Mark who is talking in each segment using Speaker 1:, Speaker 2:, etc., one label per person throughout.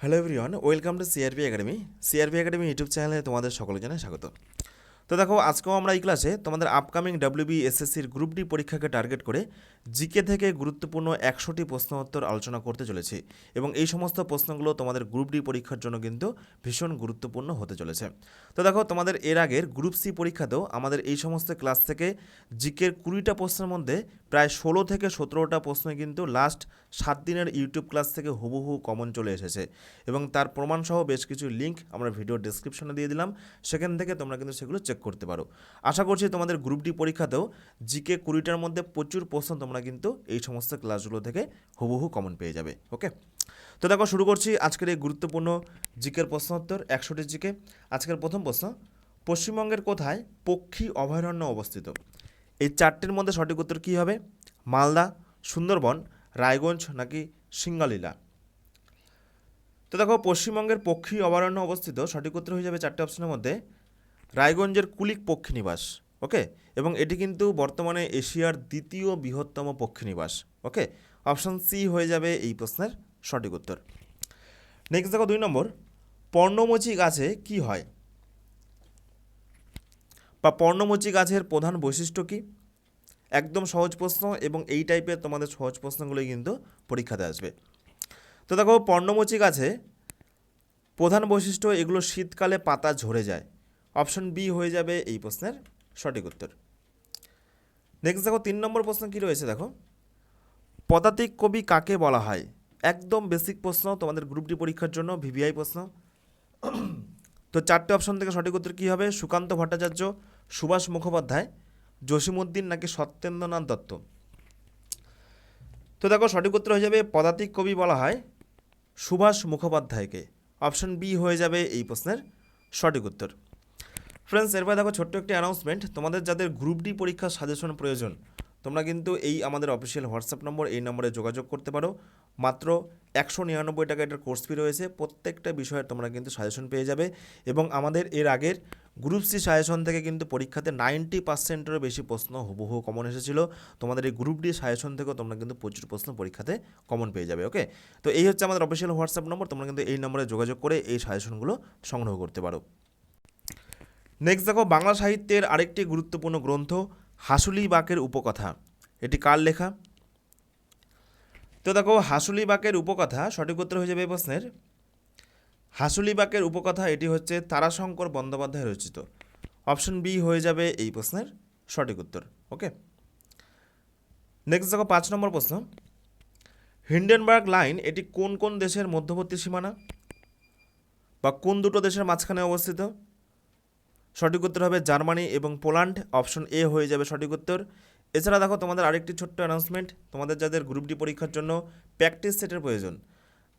Speaker 1: Hello everyone, welcome to CRP academy. CRP academy YouTube চ্যানেলে তোমাদের সকলকে জানাই স্বাগত। তো দেখো, আজকেও আমরা এই ক্লাসে তোমাদের আপকামিং ডাব্লিউবি এসএসসির গ্রুপ ডি পরীক্ষাকে টার্গেট করে জিকে থেকে গুরুত্বপূর্ণ 100টি প্রশ্ন উত্তর আলোচনা করতে চলেছি, এবং এই সমস্ত প্রশ্নগুলো তোমাদের গ্রুপ ডি পরীক্ষার জন্য কিন্তু ভীষণ গুরুত্বপূর্ণ হতে চলেছে। তো দেখো, তোমাদের এর আগের গ্রুপ সি পরীক্ষাতেও আমাদের এই সমস্ত ক্লাস থেকে জিকের 20টা প্রশ্নের মধ্যে প্রায় 16 থেকে 17টা প্রশ্ন কিন্তু লাস্ট 7 দিনের ইউটিউব ক্লাস থেকে হুবহু কমন চলে এসেছে, এবং তার প্রমাণসহ বেশ কিছু লিঙ্ক আমরা ভিডিও ডেসক্রিপশনে দিয়ে দিলাম, সেখান থেকে তোমরা কিন্তু সেগুলো চেক করতে পারো। আশা করছি তোমাদের গ্রুপ ডি পরীক্ষাতেও জিকে 20টার মধ্যে প্রচুর প্রশ্ন তোমরা কিন্তু এই সমস্ত ক্লাসগুলো থেকে হুবহু কমন পেয়ে যাবে। ওকে, তো দেখো, শুরু করছি আজকের এই গুরুত্বপূর্ণ জিকের প্রশ্ন উত্তর 100টি জিকে। আজকের প্রথম প্রশ্ন, পশ্চিমবঙ্গের কোথায় পক্ষী অভয়ারণ্য অবস্থিত? এই চারটির মধ্যে সঠিক উত্তর কী হবে? মালদা, সুন্দরবন, রায়গঞ্জ নাকি সিঙ্গালীলা? তো দেখো, পশ্চিমবঙ্গের পক্ষী অভয়ারণ্য অবস্থিত, সঠিক উত্তর হয়ে যাবে চারটে অপশনের মধ্যে রায়গঞ্জের কুলিক পক্ষী নিবাস। ওকে, এবং এটি কিন্তু বর্তমানে এশিয়ার দ্বিতীয় বৃহত্তম পক্ষী নিবাস। ওকে, অপশন সি হয়ে যাবে এই প্রশ্নের সঠিক উত্তর। নেক্সট দেখো, 2 নম্বর, পর্ণমোচী গাছে কি হয়, বা পর্ণমোচী গাছের প্রধান বৈশিষ্ট্য কি? একদম সহজ প্রশ্ন, এবং এই টাইপের তোমাদের সহজ প্রশ্নগুলোই কিন্তু পরীক্ষাতে আসবে। তো দেখো, পর্ণমোচী গাছে প্রধান বৈশিষ্ট্য, এগুলো শীতকালে পাতা ঝরে যায়। অপশন বি হয়ে যাবে এই প্রশ্নের সঠিক উত্তর। নেক্সট দেখো, 3 নম্বর প্রশ্ন কি রয়েছে দেখো, পদাতিক কবি কাকে বলা হয়? একদম বেসিক প্রশ্ন তোমাদের গ্রুপ ডি পরীক্ষার জন্য, ভিভিআই প্রশ্ন। তো চারটে অপশন থেকে সঠিক উত্তর কী হবে? সুকান্ত ভট্টাচার্য, সুভাষ মুখোপাধ্যায়, জসিমউদ্দিন নাকি সত্যেন্দ্রনাথ দত্ত? তো দেখো, সঠিক উত্তর হয়ে যাবে পদাতিক কবি বলা হয় সুভাষ মুখোপাধ্যায়কে। অপশন বি হয়ে যাবে এই প্রশ্নের সঠিক উত্তর। ফ্রেন্ডস, এরপর দেখো ছোট্ট একটি অ্যানাউন্সমেন্ট, তোমাদের যাদের গ্রুপ ডি পরীক্ষার সাজেশন প্রয়োজন, তোমরা কিন্তু এই আমাদের অফিসিয়াল হোয়াটসঅ্যাপ নম্বর, এই নম্বরে যোগাযোগ করতে পারো। মাত্র 199 টাকা এটার কোর্স ফি রয়েছে, প্রত্যেকটা বিষয়ে তোমরা কিন্তু সাজেশন পেয়ে যাবে, এবং আমাদের এর আগের গ্রুপ সি সাজেশন থেকে কিন্তু পরীক্ষাতে 90%-এরও বেশি প্রশ্ন হুবহু কমন এসেছিলো। তোমাদের এই গ্রুপ ডি সাজেশন থেকেও তোমরা কিন্তু প্রচুর প্রশ্ন পরীক্ষাতে কমন পেয়ে যাবে। ওকে, তো এই হচ্ছে আমাদের অফিসিয়াল হোয়াটসঅ্যাপ নম্বর, তোমরা কিন্তু এই নম্বরে যোগাযোগ করে এই সাজেশনগুলো সংগ্রহ করতে পারো। নেক্সট দেখো, বাংলা সাহিত্যের আরেকটি গুরুত্বপূর্ণ গ্রন্থ হাসুলি বাকের উপকথা, এটি কার লেখা? তো দেখো, হাসুলি বাকের উপকথা, সঠিক উত্তর হয়ে যাবে এই প্রশ্নের হাসুলি বাকের উপকথা, এটি হচ্ছে তারাশঙ্কর বন্দ্যোপাধ্যায় রচিত। অপশন বি হয়ে যাবে এই প্রশ্নের সঠিক উত্তর। ওকে, নেক্সট দেখো 5 নম্বর প্রশ্ন, হিন্ডেনবার্গ লাইন এটি কোন কোন দেশের মধ্যবর্তী সীমানা, বা কোন দুটো দেশের মাঝখানে অবস্থিত? সঠিক উত্তর হবে জার্মানি এবং পোল্যান্ড। অপশন এ হয়ে যাবে সঠিক উত্তর। এছাড়া দেখো, তোমাদের আরেকটি ছোট্ট অ্যানাউন্সমেন্ট, তোমাদের যাদের গ্রুপ ডি পরীক্ষার জন্য প্র্যাকটিস সেটের প্রয়োজন,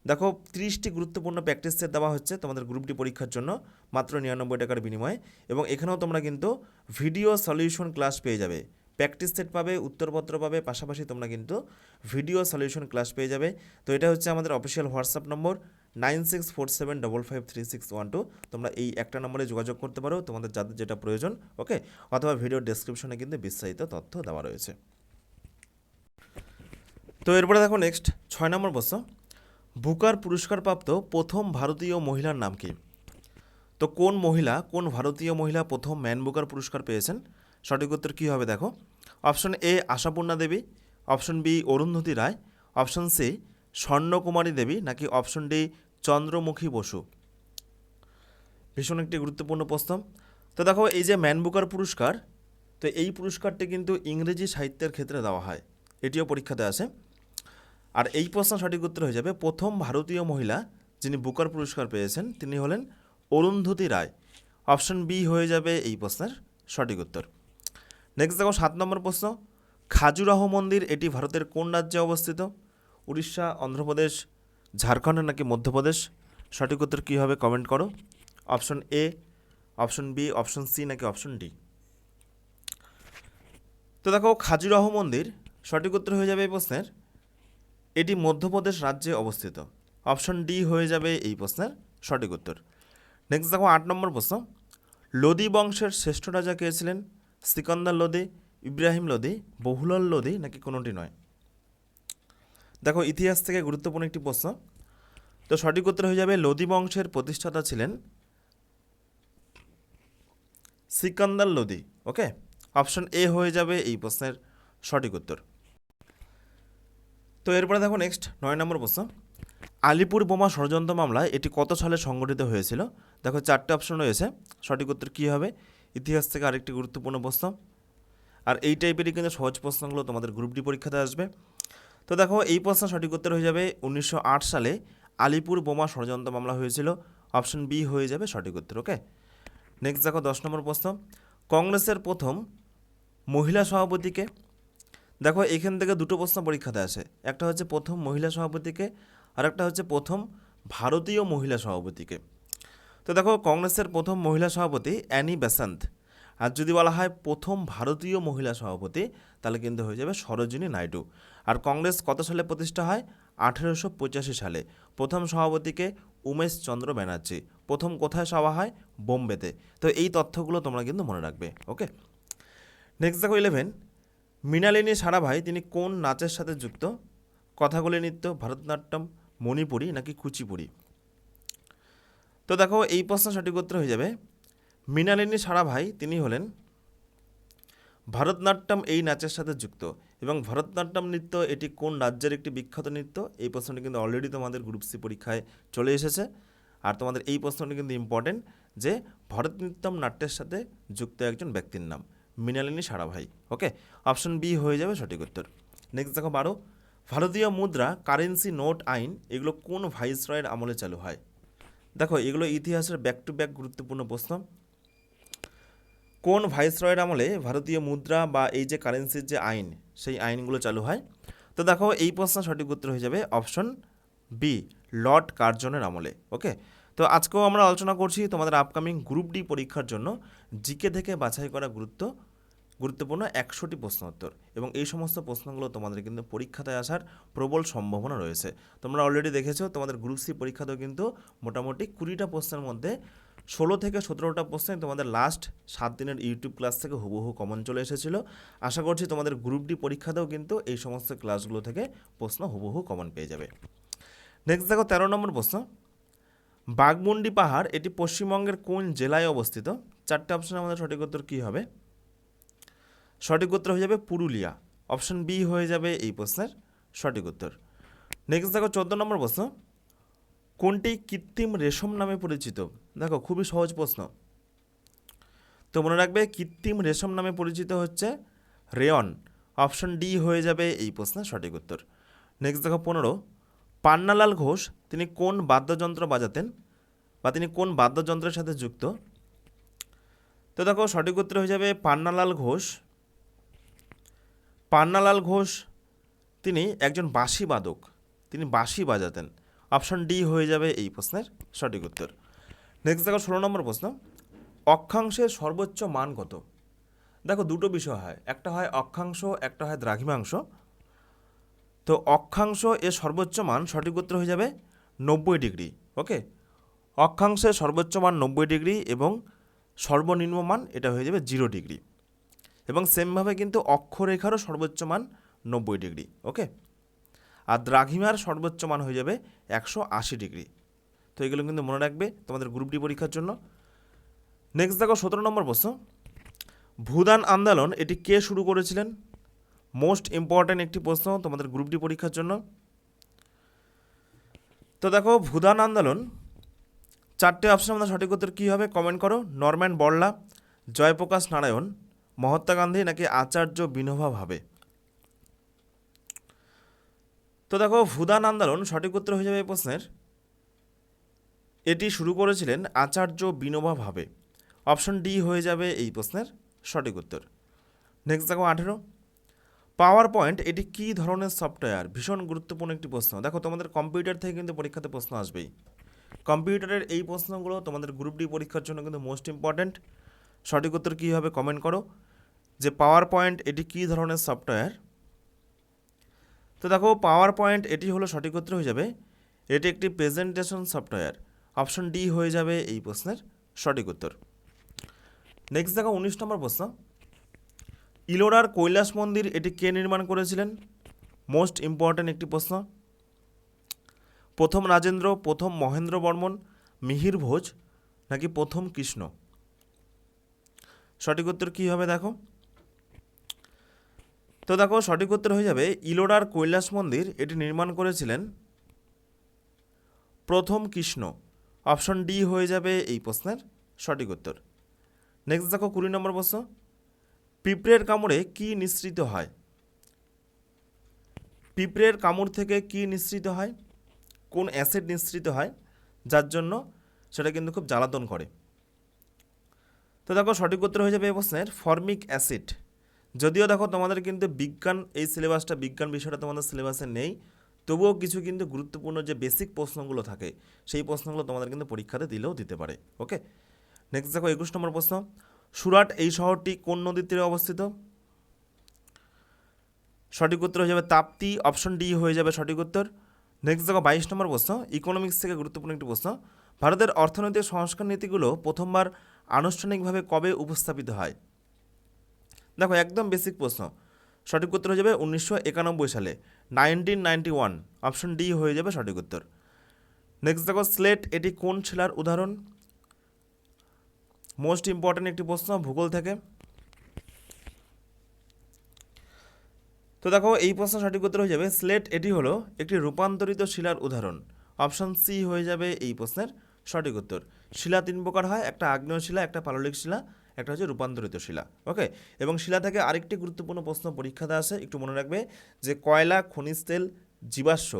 Speaker 1: দেখো 30টি গুরুত্বপূর্ণ প্র্যাকটিস সেট দেওয়া হচ্ছে তোমাদের গ্রুপ ডি পরীক্ষার জন্য মাত্র 99 টাকার বিনিময়ে, এবং এখানেও তোমরা কিন্তু ভিডিও সলিউশন ক্লাস পেয়ে যাবে। প্র্যাকটিস সেট পাবে, উত্তরপত্র পাবে, পাশাপাশি তোমরা কিন্তু ভিডিও সলিউশন ক্লাস পেয়ে যাবে। তো এটা হচ্ছে আমাদের অফিসিয়াল হোয়াটসঅ্যাপ নম্বর 9647553612। তোমরা এই একটা নম্বরে যোগাযোগ করতে পারো তোমাদের যাদের যেটা প্রয়োজন। ওকে, অথবা ভিডিও ডেসক্রিপশনে কিন্তু বিস্তারিত তথ্য দেওয়া রয়েছে। তো এরপরে দেখো, নেক্সট 6 নম্বর প্রশ্ন, বুকার পুরস্কারপ্রাপ্ত প্রথম ভারতীয় মহিলার নাম কি? তো কোন ভারতীয় মহিলা প্রথম ম্যান বুকার পুরস্কার পেয়েছেন? সঠিক উত্তর কী হবে দেখো, option A Ashapurna Devi, option B Arundhati Roy, option C Swarnakumari Devi, নাকি অপশন ডি চন্দ্রমুখী বসু? ভীষণ একটি গুরুত্বপূর্ণ প্রশ্ন। তো দেখো, এই যে ম্যান বুকার পুরস্কার, তো এই পুরস্কারটি কিন্তু ইংরেজি সাহিত্যের ক্ষেত্রে দেওয়া হয়, এটিও পরীক্ষাতে আসে। আর এই প্রশ্ন সঠিক উত্তর হয়ে যাবে প্রথম ভারতীয় মহিলা যিনি বুকার পুরস্কার পেয়েছেন তিনি হলেন অরুন্ধতী রায়। অপশন বি হয়ে যাবে এই প্রশ্নের সঠিক উত্তর। নেক্সট দেখো 7 নম্বর প্রশ্ন, খাজুরাহ মন্দির এটি ভারতের কোন রাজ্যে অবস্থিত? উড়িষ্যা, অন্ধ্রপ্রদেশ, ঝাড়খণ্ড নাকি মধ্যপ্রদেশ? সঠিক উত্তর কী হবে কমেন্ট করো। Option A, option B, option C নাকি অপশন ডি? তো দেখো, খাজুরাহ মন্দির সঠিক উত্তর হয়ে যাবে এই প্রশ্নের এটি মধ্যপ্রদেশ রাজ্যে অবস্থিত। অপশন ডি হয়ে যাবে এই প্রশ্নের সঠিক উত্তর। নেক্সট দেখো 8 নম্বর প্রশ্ন, লোদি বংশের শ্রেষ্ঠ রাজা কে ছিলেন? সিকান্দার লোদি, ইব্রাহিম লোদি, বহুলাল লোদি নাকি কোনোটি নয়? দেখো, ইতিহাস থেকে গুরুত্বপূর্ণ একটি প্রশ্ন, তো সঠিক উত্তর হয়ে যাবে লোদি বংশের প্রতিষ্ঠাতা ছিলেন সিকান্দার লোদি। ওকে, অপশন এ হয়ে যাবে এই প্রশ্নের সঠিক উত্তর। তো এরপরে দেখো নেক্সট 9 নম্বর প্রশ্ন, আলিপুর বোমা ষড়যন্ত্র মামলায় এটি কত সালে সংগঠিত হয়েছিল? দেখো 4টে অপশন রয়েছে, সঠিক উত্তর কী হবে? ইতিহাস থেকে আরেকটি গুরুত্বপূর্ণ প্রশ্ন, আর এই টাইপেরই কিন্তু সহজ প্রশ্নগুলো তোমাদের গ্রুপ ডি পরীক্ষাতে আসবে। তো দেখো এই প্রশ্ন সঠিক উত্তর হয়ে যাবে 1908 সালে আলিপুর বোমা ষড়যন্ত্র মামলা হয়েছিল, অপশন বি হয়ে যাবে সঠিক উত্তর। ওকে, নেক্সট দেখো 10 নম্বর প্রশ্ন, কংগ্রেসের প্রথম মহিলা সভাপতিকে? দেখো এখান থেকে দুটো প্রশ্ন পরীক্ষাতে আসে, একটা হচ্ছে প্রথম মহিলা সভাপতিকে, আর একটা হচ্ছে প্রথম ভারতীয় মহিলা সভাপতিকে। তো দেখো কংগ্রেসের প্রথম মহিলা সভাপতি অ্যানি বেসান্ত, আর যদি বলা হয় প্রথম ভারতীয় মহিলা সভাপতি তাহলে কিন্তু হয়ে যাবে সরোজিনী নাইডু। আর কংগ্রেস কত সালে প্রতিষ্ঠা হয়? 1885 সালে। প্রথম সভাপতিকে উমেশ চন্দ্র ব্যানার্জি। প্রথম কোথায় সভা হয়? বোম্বেতে। তো এই তথ্যগুলো তোমরা কিন্তু মনে রাখবে। ওকে, নেক্সট দেখো 11, মৃণালিনী সারাভাই তিনি কোন নাচের সাথে যুক্ত? কথাকলি নৃত্য, ভারতনাট্যম, মণিপুরি নাকি কুচিপুড়ি? তো দেখো এই প্রশ্ন সঠিক উত্তর হয়ে যাবে মৃণালিনী সারাভাই তিনি হলেন ভারতনাট্যম এই নাচের সাথে যুক্ত। এবং ভারতনাট্যম নৃত্য এটি কোন রাজ্যের একটি বিখ্যাত নৃত্য? এই প্রশ্নটি কিন্তু অলরেডি তোমাদের গ্রুপ সি পরীক্ষায় চলে এসেছে। আর তোমাদের এই প্রশ্নটি কিন্তু ইম্পর্টেন্ট যে ভারতনাট্যম নাট্যের সাথে যুক্ত একজন ব্যক্তির নাম মৃণালিনী সারাভাই। ওকে, অপশন বি হয়ে যাবে সঠিক উত্তর। নেক্সট দেখো 12, ভারতীয় মুদ্রা, কারেন্সি, নোট আইন এগুলো কোন ভাইসরয়ের আমলে চালু হয়? দেখো এগুলো ইতিহাসের ব্যাক টু ব্যাক গুরুত্বপূর্ণ প্রশ্ন। কোন ভাইসরয়ের আমলে ভারতীয় মুদ্রা বা এই যে কারেন্সির যে আইন সেই আইনগুলো চালু হয়? তো দেখো এই প্রশ্ন সঠিক উত্তর হয়ে যাবে অপশন বি, লর্ড কার্জনের আমলে। ওকে, তো আজকেও আমরা আলোচনা করছি তোমাদের আপকামিং গ্রুপ ডি পরীক্ষার জন্য জিকে থেকে বাছাই করা গুরুত্বপূর্ণ 100টি প্রশ্ন উত্তর, এবং এই সমস্ত প্রশ্নগুলো তোমাদের কিন্তু পরীক্ষাতে আসার প্রবল সম্ভাবনা রয়েছে। তোমরা অলরেডি দেখেছো তোমাদের গ্রুপ সি পরীক্ষাতেও কিন্তু মোটামুটি 20টা প্রশ্নের মধ্যে 16 থেকে 17টা প্রশ্নে তোমাদের লাস্ট 7 দিনের ইউটিউব ক্লাস থেকে হুবহু কমন চলে এসেছিলো। আশা করছি তোমাদের গ্রুপ ডি পরীক্ষাতেও কিন্তু এই সমস্ত ক্লাসগুলো থেকে প্রশ্ন হুবহু কমন পেয়ে যাবে। নেক্সট দেখো 13 নম্বর প্রশ্ন, বাঘমুন্ডি পাহাড় এটি পশ্চিমবঙ্গের কোন জেলায় অবস্থিত? 4টে অপশনে আমাদের সঠিক উত্তর কী হবে? সঠিক উত্তর হয়ে যাবে পুরুলিয়া। অপশন বি হয়ে যাবে এই প্রশ্নের সঠিক উত্তর। নেক্সট দেখো 14 নম্বর প্রশ্ন, কোনটি কৃত্রিম রেশম নামে পরিচিত? দেখো খুবই সহজ প্রশ্ন, তো মনে রাখবে কৃত্রিম রেশম নামে পরিচিত হচ্ছে রেয়ন। অপশন ডি হয়ে যাবে এই প্রশ্নের সঠিক উত্তর। নেক্সট দেখো 15, পান্নালাল ঘোষ তিনি কোন বাদ্যযন্ত্র বাজাতেন বা তিনি কোন বাদ্যযন্ত্রের সাথে যুক্ত? তো দেখো সঠিক উত্তর হয়ে যাবে পান্নালাল ঘোষ। পান্নালাল ঘোষ তিনি একজন বাঁশি বাদক, তিনি বাঁশি বাজাতেন। অপশন ডি হয়ে যাবে এই প্রশ্নের সঠিক উত্তর। নেক্সট দেখো 16 নম্বর প্রশ্ন, অক্ষাংশের সর্বোচ্চ মান কত? দেখো দুটো বিষয় হয়, একটা হয় অক্ষাংশ, একটা হয় দ্রাঘিমাংশ। তো অক্ষাংশ এর সর্বোচ্চ মান সঠিক উত্তর হয়ে যাবে 90 ডিগ্রি। ওকে, অক্ষাংশের সর্বোচ্চ মান 90 ডিগ্রি এবং সর্বনিম্ন মান এটা হয়ে যাবে 0 ডিগ্রি। এবং সেমভাবে কিন্তু অক্ষরেখারও সর্বোচ্চ মান 90 ডিগ্রি। ওকে, আর দ্রাঘিমার সর্বোচ্চ মান হয়ে যাবে 180 ডিগ্রি। তো এগুলো কিন্তু মনে রাখবে তোমাদের গ্রুপ ডি পরীক্ষার জন্য। নেক্সট দেখো 17 নম্বর প্রশ্ন, ভূদান আন্দোলন এটি কে শুরু করেছিলেন? মোস্ট ইম্পর্ট্যান্ট একটি প্রশ্ন তোমাদের গ্রুপ ডি পরীক্ষার জন্য। তো দেখো ভূদান আন্দোলন 4টে অপশন আমাদের সঠিক উত্তর কী হবে কমেন্ট করো। নরম্যান বড়লা, জয়প্রকাশ নারায়ণ, মহাত্মা গান্ধী নাকি আচার্য বিনোবা ভাবে? তো দেখো ভূদান আন্দোলন সঠিক উত্তর হয়ে যাবে এই প্রশ্নের, এটি শুরু করেছিলেন আচার্য বিনোবা ভাবে। অপশন ডি হয়ে যাবে এই প্রশ্নের সঠিক উত্তর। নেক্সট দেখো 18, পাওয়ার পয়েন্ট এটি কী ধরনের সফটওয়্যার? ভীষণ গুরুত্বপূর্ণ একটি প্রশ্ন। দেখো তোমাদের কম্পিউটার থেকে কিন্তু পরীক্ষাতে প্রশ্ন আসবেই। কম্পিউটারের এই প্রশ্নগুলো তোমাদের গ্রুপ ডি পরীক্ষার জন্য কিন্তু মোস্ট ইম্পর্ট্যান্ট। সঠিক উত্তর কী হবে কমেন্ট করো, যে পাওয়ার পয়েন্ট এটি কী ধরনের সফটওয়্যার? তো দেখো পাওয়ার পয়েন্ট এটি হলো সঠিক উত্তর হয়ে যাবে, এটি একটি প্রেজেন্টেশন সফটওয়্যার। অপশন ডি হয়ে যাবে এই প্রশ্নের সঠিক উত্তর। নেক্সট দেখো 19 নম্বর প্রশ্ন, ইলোরার কৈলাস মন্দির এটি কে নির্মাণ করেছিলেন? মোস্ট ইম্পর্ট্যান্ট একটি প্রশ্ন। প্রথম রাজেন্দ্র, প্রথম মহেন্দ্র বর্মন, মিহির ভোজ নাকি প্রথম কৃষ্ণ? সঠিক উত্তর কী হবে দেখো। তো দেখো সঠিক উত্তর হয়ে যাবে ইলোরার কৈলাস মন্দির এটি নির্মাণ করেছিলেন প্রথম কৃষ্ণ। অপশন ডি হয়ে যাবে এই প্রশ্নের সঠিক উত্তর। নেক্সট দেখো 20 নম্বর প্রশ্ন, পিঁপড়ের কামড়ে কি নিঃসৃত হয়? পিঁপড়ের কামড় থেকে কি নিঃসৃত হয়? কোন অ্যাসিড নিঃসৃত হয় যার জন্য সেটা কিন্তু খুব জ্বালাতন করে? তো দেখো সঠিক উত্তর হয়ে যাবে এই প্রশ্নের ফর্মিক অ্যাসিড। যদিও দেখো তোমাদের কিন্তু বিজ্ঞান এই সিলেবাসটা, বিজ্ঞান বিষয়টা তোমাদের সিলেবাসে নেই, তবুও কিছু কিন্তু গুরুত্বপূর্ণ যে বেসিক প্রশ্নগুলো থাকে সেই প্রশ্নগুলো তোমাদের কিন্তু পরীক্ষাতে দিলেও দিতে পারে। ওকে, নেক্সট দেখো 21 নম্বর প্রশ্ন, সুরাট এই শহরটি কোন নদীর তীরে অবস্থিত? সঠিক উত্তর হয়ে যাবে তাপ্তি। অপশন ডি হয়ে যাবে সঠিক উত্তর। নেক্সট দেখো 22 নম্বর প্রশ্ন, ইকোনমিক্স থেকে গুরুত্বপূর্ণ একটি প্রশ্ন, ভারতের অর্থনৈতিক সংস্কার নীতিগুলো প্রথমবার আনুষ্ঠানিকভাবে কবে উপস্থাপিত হয়? দেখো একদম বেসিক প্রশ্ন, সঠিক উত্তর হয়ে যাবে 1991 সালে, 1991। অপশন ডি হয়ে যাবে সঠিক উত্তর। নেক্সট দেখো স্লেট এটি কোন শিলার উদাহরণ? মোস্ট ইম্পর্ট্যান্ট একটি প্রশ্ন ভূগোল থেকে। তো দেখো এই প্রশ্ন সঠিক উত্তর হয়ে যাবে স্লেট এটি হলো একটি রূপান্তরিত শিলার উদাহরণ। অপশন সি হয়ে যাবে এই প্রশ্নের সঠিক উত্তর। শিলা 3 প্রকার হয়, একটা আগ্নেয় শিলা, একটা পাললিক শিলা, একটা হচ্ছে রূপান্তরিত শিলা। ওকে, এবং শিলা থেকে আরেকটি গুরুত্বপূর্ণ প্রশ্ন পরীক্ষাতে আসে, একটু মনে রাখবে যে কয়লা, খনিজ তেল, জীবাশ্ম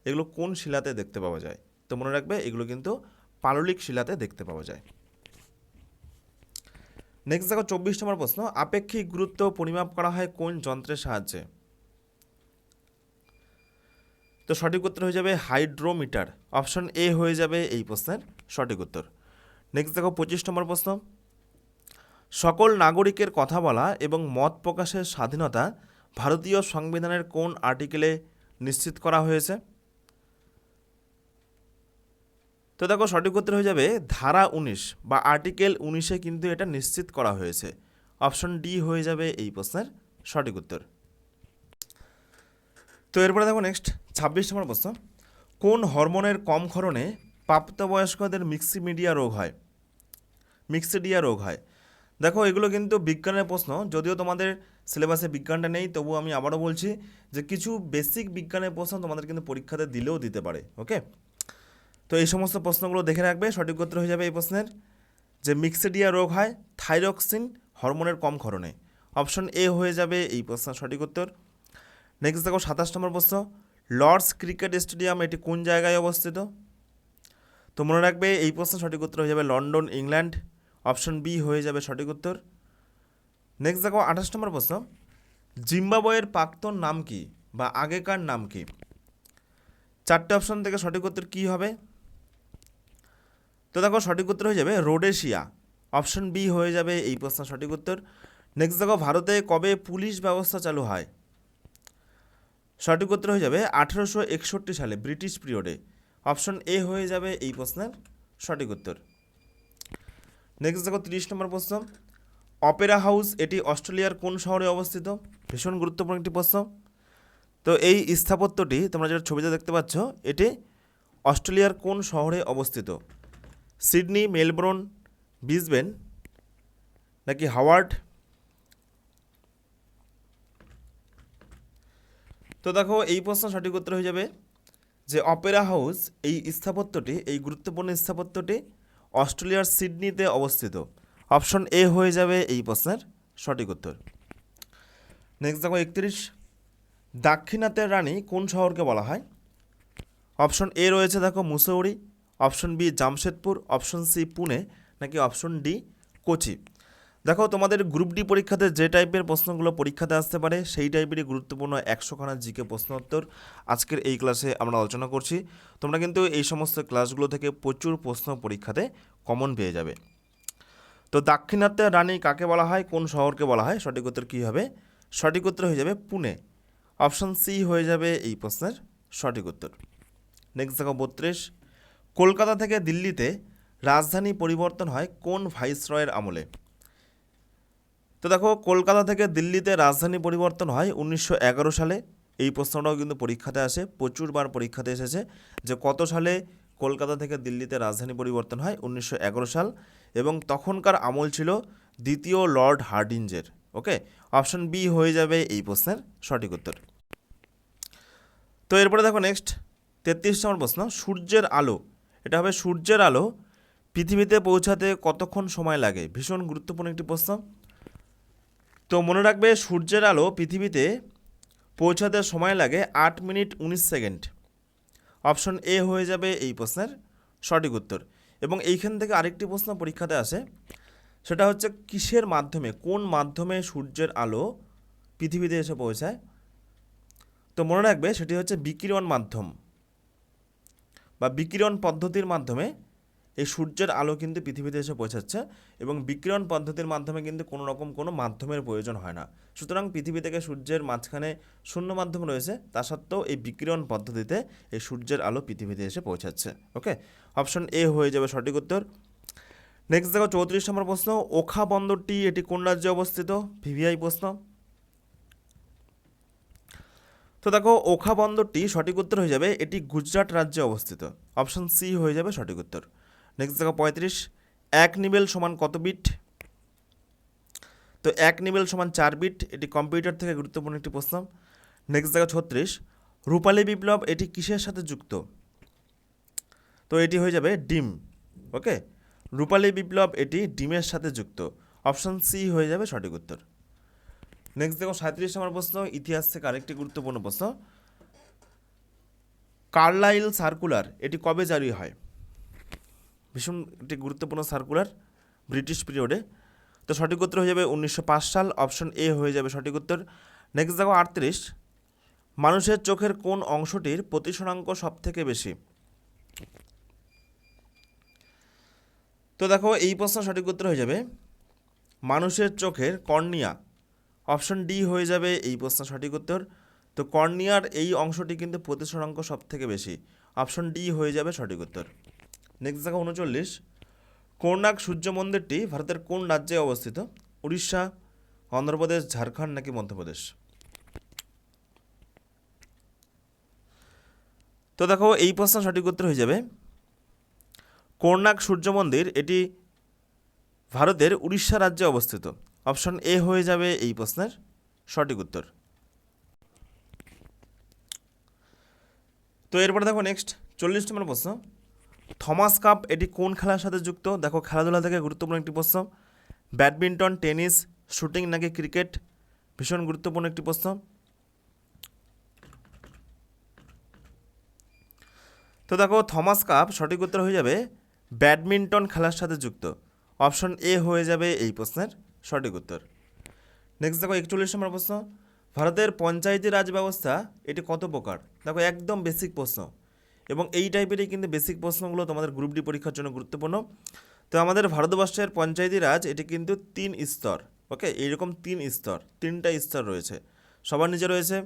Speaker 1: এগুলো কোন শিলাতে দেখতে পাওয়া যায়? তো মনে রাখবে এগুলো কিন্তু পাললিক শিলাতে দেখতে পাওয়া যায়। নেক্সট দেখো 24 নম্বর প্রশ্ন, আপেক্ষিক গুরুত্ব পরিমাপ করা হয় কোন যন্ত্রের সাহায্যে? তো সঠিক উত্তর হয়ে যাবে হাইড্রোমিটার। অপশন এ হয়ে যাবে এই প্রশ্নের সঠিক উত্তর। নেক্সট দেখো 25 নম্বর প্রশ্ন, সকল নাগরিকের কথা বলা এবং মত প্রকাশের স্বাধীনতা ভারতীয় সংবিধানের কোন আর্টিকেলে নিশ্চিত করা হয়েছে? তো দেখো সঠিক উত্তর হয়ে যাবে ধারা 19 বা আর্টিকেল 19-এ কিন্তু এটা নিশ্চিত করা হয়েছে। অপশন ডি হয়ে যাবে এই প্রশ্নের সঠিক উত্তর। তো এরপরে দেখো নেক্সট 26 নম্বর প্রশ্ন, কোন হরমোনের কম ক্ষরণে প্রাপ্তবয়স্কদের মিক্সিডিয়া রোগ হয়? দেখো এগুলো কিন্তু বিজ্ঞানের প্রশ্ন, যদিও তোমাদের সিলেবাসে বিজ্ঞানটা নেই, তবু আমি আবারও বলছি যে কিছু বেসিক বিজ্ঞানের প্রশ্ন তোমাদের কিন্তু পরীক্ষাতে দিলেও দিতে পারে। ওকে, তো এই সমস্ত প্রশ্নগুলো দেখে রাখবে। সঠিক উত্তর হয়ে যাবে এই প্রশ্নের যে মিক্সিডিয়া রোগ হয় থাইরক্সিন হরমোনের কম ক্ষরণে। অপশন এ হয়ে যাবে এই প্রশ্নের সঠিক উত্তর। নেক্সট দেখো 27 নম্বর প্রশ্ন, লর্ডস ক্রিকেট স্টেডিয়াম এটি কোন জায়গায় অবস্থিত? তো মনে রাখবে এই প্রশ্নের সঠিক উত্তর হয়ে যাবে লন্ডন, ইংল্যান্ড। অপশন বি হয়ে যাবে সঠিক উত্তর। নেক্সট দেখো 28 নম্বর প্রশ্ন, জিম্বাবুয়ের প্রাক্তন নাম কি বা আগেকার নাম কি? 4টে অপশন থেকে সঠিক উত্তর কী হবে? তো দেখো সঠিক উত্তর হয়ে যাবে রোডেশিয়া। অপশন বি হয়ে যাবে এই প্রশ্নের সঠিক উত্তর। নেক্সট দেখো ভারতে কবে পুলিশ ব্যবস্থা চালু হয়? সঠিক উত্তর হয়ে যাবে 1861 সালে, ব্রিটিশ পিরিয়ডে। অপশন এ হয়ে যাবে এই প্রশ্নের সঠিক উত্তর। নেক্সট দেখো 30 নম্বর প্রশ্ন, অপেরা হাউস এটি অস্ট্রেলিয়ার কোন শহরে অবস্থিত? ভীষণ গুরুত্বপূর্ণ একটি প্রশ্ন। তো এই স্থাপত্যটি তোমরা যেটা ছবিতে দেখতে পাচ্ছ এটি অস্ট্রেলিয়ার কোন শহরে অবস্থিত? সিডনি, মেলবোর্ন, ব্রিসবেন নাকি হাওয়ার্ড? তো দেখো এই প্রশ্ন সঠিক উত্তর হয়ে যাবে যে অপেরা হাউস এই স্থাপত্যটি, এই গুরুত্বপূর্ণ স্থাপত্যটি অস্ট্রেলিয়ার সিডনিতে অবস্থিত। অপশন এ হয়ে যাবে এই প্রশ্নের সঠিক উত্তর। নেক্সট দেখো 31, দাক্ষিণাত্যের রানী কোন শহরকে বলা হয়? অপশন এ রয়েছে দেখো Mussoorie, option B Jamshedpur, option C Pune নাকি অপশন ডি কোচি। দেখো তোমাদের গ্রুপ ডি পরীক্ষাতে যে টাইপের প্রশ্নগুলো পরীক্ষাতে আসতে পারে সেই টাইপেরই গুরুত্বপূর্ণ 100খানা জিকে প্রশ্ন উত্তর আজকের এই ক্লাসে আমরা আলোচনা করছি। তোমরা কিন্তু এই সমস্ত ক্লাসগুলো থেকে প্রচুর প্রশ্ন পরীক্ষাতে কমন পেয়ে যাবে। তো দাক্ষিণাত্যের রানী কাকে বলা হয়, কোন শহরকে বলা হয়? সঠিক উত্তর কী হবে? সঠিক উত্তর হয়ে যাবে পুনে। অপশন সি হয়ে যাবে এই প্রশ্নের সঠিক উত্তর। নেক্সট দেখো 32, কলকাতা থেকে দিল্লিতে রাজধানী পরিবর্তন হয় কোন ভাইসরয়ের আমলে? তো দেখো কলকাতা থেকে দিল্লিতে রাজধানী পরিবর্তন হয় 1911 সালে, এই প্রশ্নটাও কিন্তু পরীক্ষাতে আসে, প্রচুরবার পরীক্ষাতে এসেছে যে কত সালে কলকাতা থেকে দিল্লিতে রাজধানী পরিবর্তন হয়। 1911 সাল, এবং তখনকার আমল ছিল দ্বিতীয় লর্ড হার্ডিঞ্জের। ওকে, অপশন বি হয়ে যাবে এই প্রশ্নের সঠিক উত্তর। তো এরপরে দেখো নেক্সট 33 নম্বর প্রশ্ন, সূর্যের আলো, এটা হবে সূর্যের আলো পৃথিবীতে পৌঁছাতে কতক্ষণ সময় লাগে? ভীষণ গুরুত্বপূর্ণ একটি প্রশ্ন। তো মনে রাখবে সূর্যের আলো পৃথিবীতে পৌঁছাতে সময় লাগে 8 মিনিট 19 সেকেন্ড। অপশন এ হয়ে যাবে এই প্রশ্নের সঠিক উত্তর। এবং এইখান থেকে আরেকটি প্রশ্ন পরীক্ষাতে আসে, সেটা হচ্ছে কিসের মাধ্যমে, কোন মাধ্যমে সূর্যের আলো পৃথিবীতে এসে পৌঁছায়? তো মনে রাখবে সেটি হচ্ছে বিকিরণ মাধ্যম বা বিকিরণ পদ্ধতির মাধ্যমে এই সূর্যের আলো কিন্তু পৃথিবীতে এসে পৌঁছাচ্ছে, এবং বিকিরণ পদ্ধতির মাধ্যমে কিন্তু কোনো রকম কোনো মাধ্যমের প্রয়োজন হয় না। সুতরাং পৃথিবী থেকে সূর্যের মাঝখানে শূন্য মাধ্যম রয়েছে, তা সত্ত্বেও এই বিকিরণ পদ্ধতিতে এই সূর্যের আলো পৃথিবীতে এসে পৌঁছাচ্ছে। ওকে, অপশন এ হয়ে যাবে সঠিক উত্তর। নেক্সট দেখো 34 নম্বর প্রশ্ন, ওখা বন্দরটি এটি কোন রাজ্যে অবস্থিত? ভিভিআই প্রশ্ন। তো দেখো ওখা বন্দরটি সঠিক উত্তর হয়ে যাবে এটি গুজরাট রাজ্যে অবস্থিত। অপশন সি হয়ে যাবে সঠিক উত্তর। নেক্সট দেখো 35, 1 নিবেল সমান কত বিট? তো 1 নিবেল সমান 4 বিট, এটি কম্পিউটার থেকে গুরুত্বপূর্ণ একটি প্রশ্ন। নেক্সট দেখো 36, রূপালী বিপ্লব এটি কিসের সাথে যুক্ত? তো এটি হয়ে যাবে ডিম। ওকে, রূপালী বিপ্লব এটি ডিমের সাথে যুক্ত। অপশন সি হয়ে যাবে সঠিক উত্তর। নেক্সট দেখো 37 নম্বর প্রশ্ন, ইতিহাস থেকে আরেকটি গুরুত্বপূর্ণ প্রশ্ন, কার্লাইল সার্কুলার এটি কবে জারি হয়? ভীষণ একটি গুরুত্বপূর্ণ সার্কুলার, ব্রিটিশ পিরিয়ডে। তো সঠিক উত্তর হয়ে যাবে 1905 সাল। অপশন এ হয়ে যাবে সঠিক উত্তর। নেক্সট দেখো 38, মানুষের চোখের কোন অংশটির প্রতিসরাঙ্ক সব থেকে বেশি? তো দেখো এই প্রশ্ন সঠিক উত্তর হয়ে যাবে মানুষের চোখের কর্নিয়া। অপশন ডি হয়ে যাবে এই প্রশ্ন সঠিক উত্তর। তো কর্নিয়ার এই অংশটি কিন্তু প্রতিসরাঙ্ক সব থেকে বেশি। অপশন ডি হয়ে যাবে সঠিক উত্তর। নেক্সট দেখো 39, কোণার্ক সূর্য মন্দিরটি ভারতের কোন রাজ্যে অবস্থিত? উড়িষ্যা, অন্ধ্রপ্রদেশ, ঝাড়খণ্ড নাকি মধ্যপ্রদেশ? তো দেখো এই প্রশ্ন সঠিক উত্তর হয়ে যাবে কোণার্ক সূর্য মন্দির এটি ভারতের উড়িষ্যা রাজ্যে অবস্থিত। অপশন এ হয়ে যাবে এই প্রশ্নের সঠিক উত্তর। তো এরপরে দেখো নেক্সট 40 নম্বর প্রশ্ন, থমাস কাপ এটি কোন খেলার সাথে যুক্ত? দেখো খেলাধুলা থেকে গুরুত্বপূর্ণ একটি প্রশ্ন, ব্যাডমিন্টন, টেনিস, শুটিং নাকি ক্রিকেট? ভীষণ গুরুত্বপূর্ণ একটি প্রশ্ন। তো দেখো থমাস কাপ সঠিক উত্তর হয়ে যাবে ব্যাডমিন্টন খেলার সাথে যুক্ত। অপশন এ হয়ে যাবে এই প্রশ্নের সঠিক উত্তর। নেক্সট দেখো 41 নম্বর প্রশ্ন, ভারতের পঞ্চায়েতি রাজ ব্যবস্থা এটি কত প্রকার? দেখো একদম বেসিক প্রশ্ন, এবং এই টাইপেরই কিন্তু বেসিক প্রশ্নগুলো তোমাদের গ্রুপ ডি পরীক্ষার জন্য গুরুত্বপূর্ণ। তো আমাদের ভারতবর্ষের পঞ্চায়েতি রাজ এটি কিন্তু 3 স্তর। ওকে, এইরকম 3 স্তর, 3টা স্তর রয়েছে। সবার নিচে রয়েছে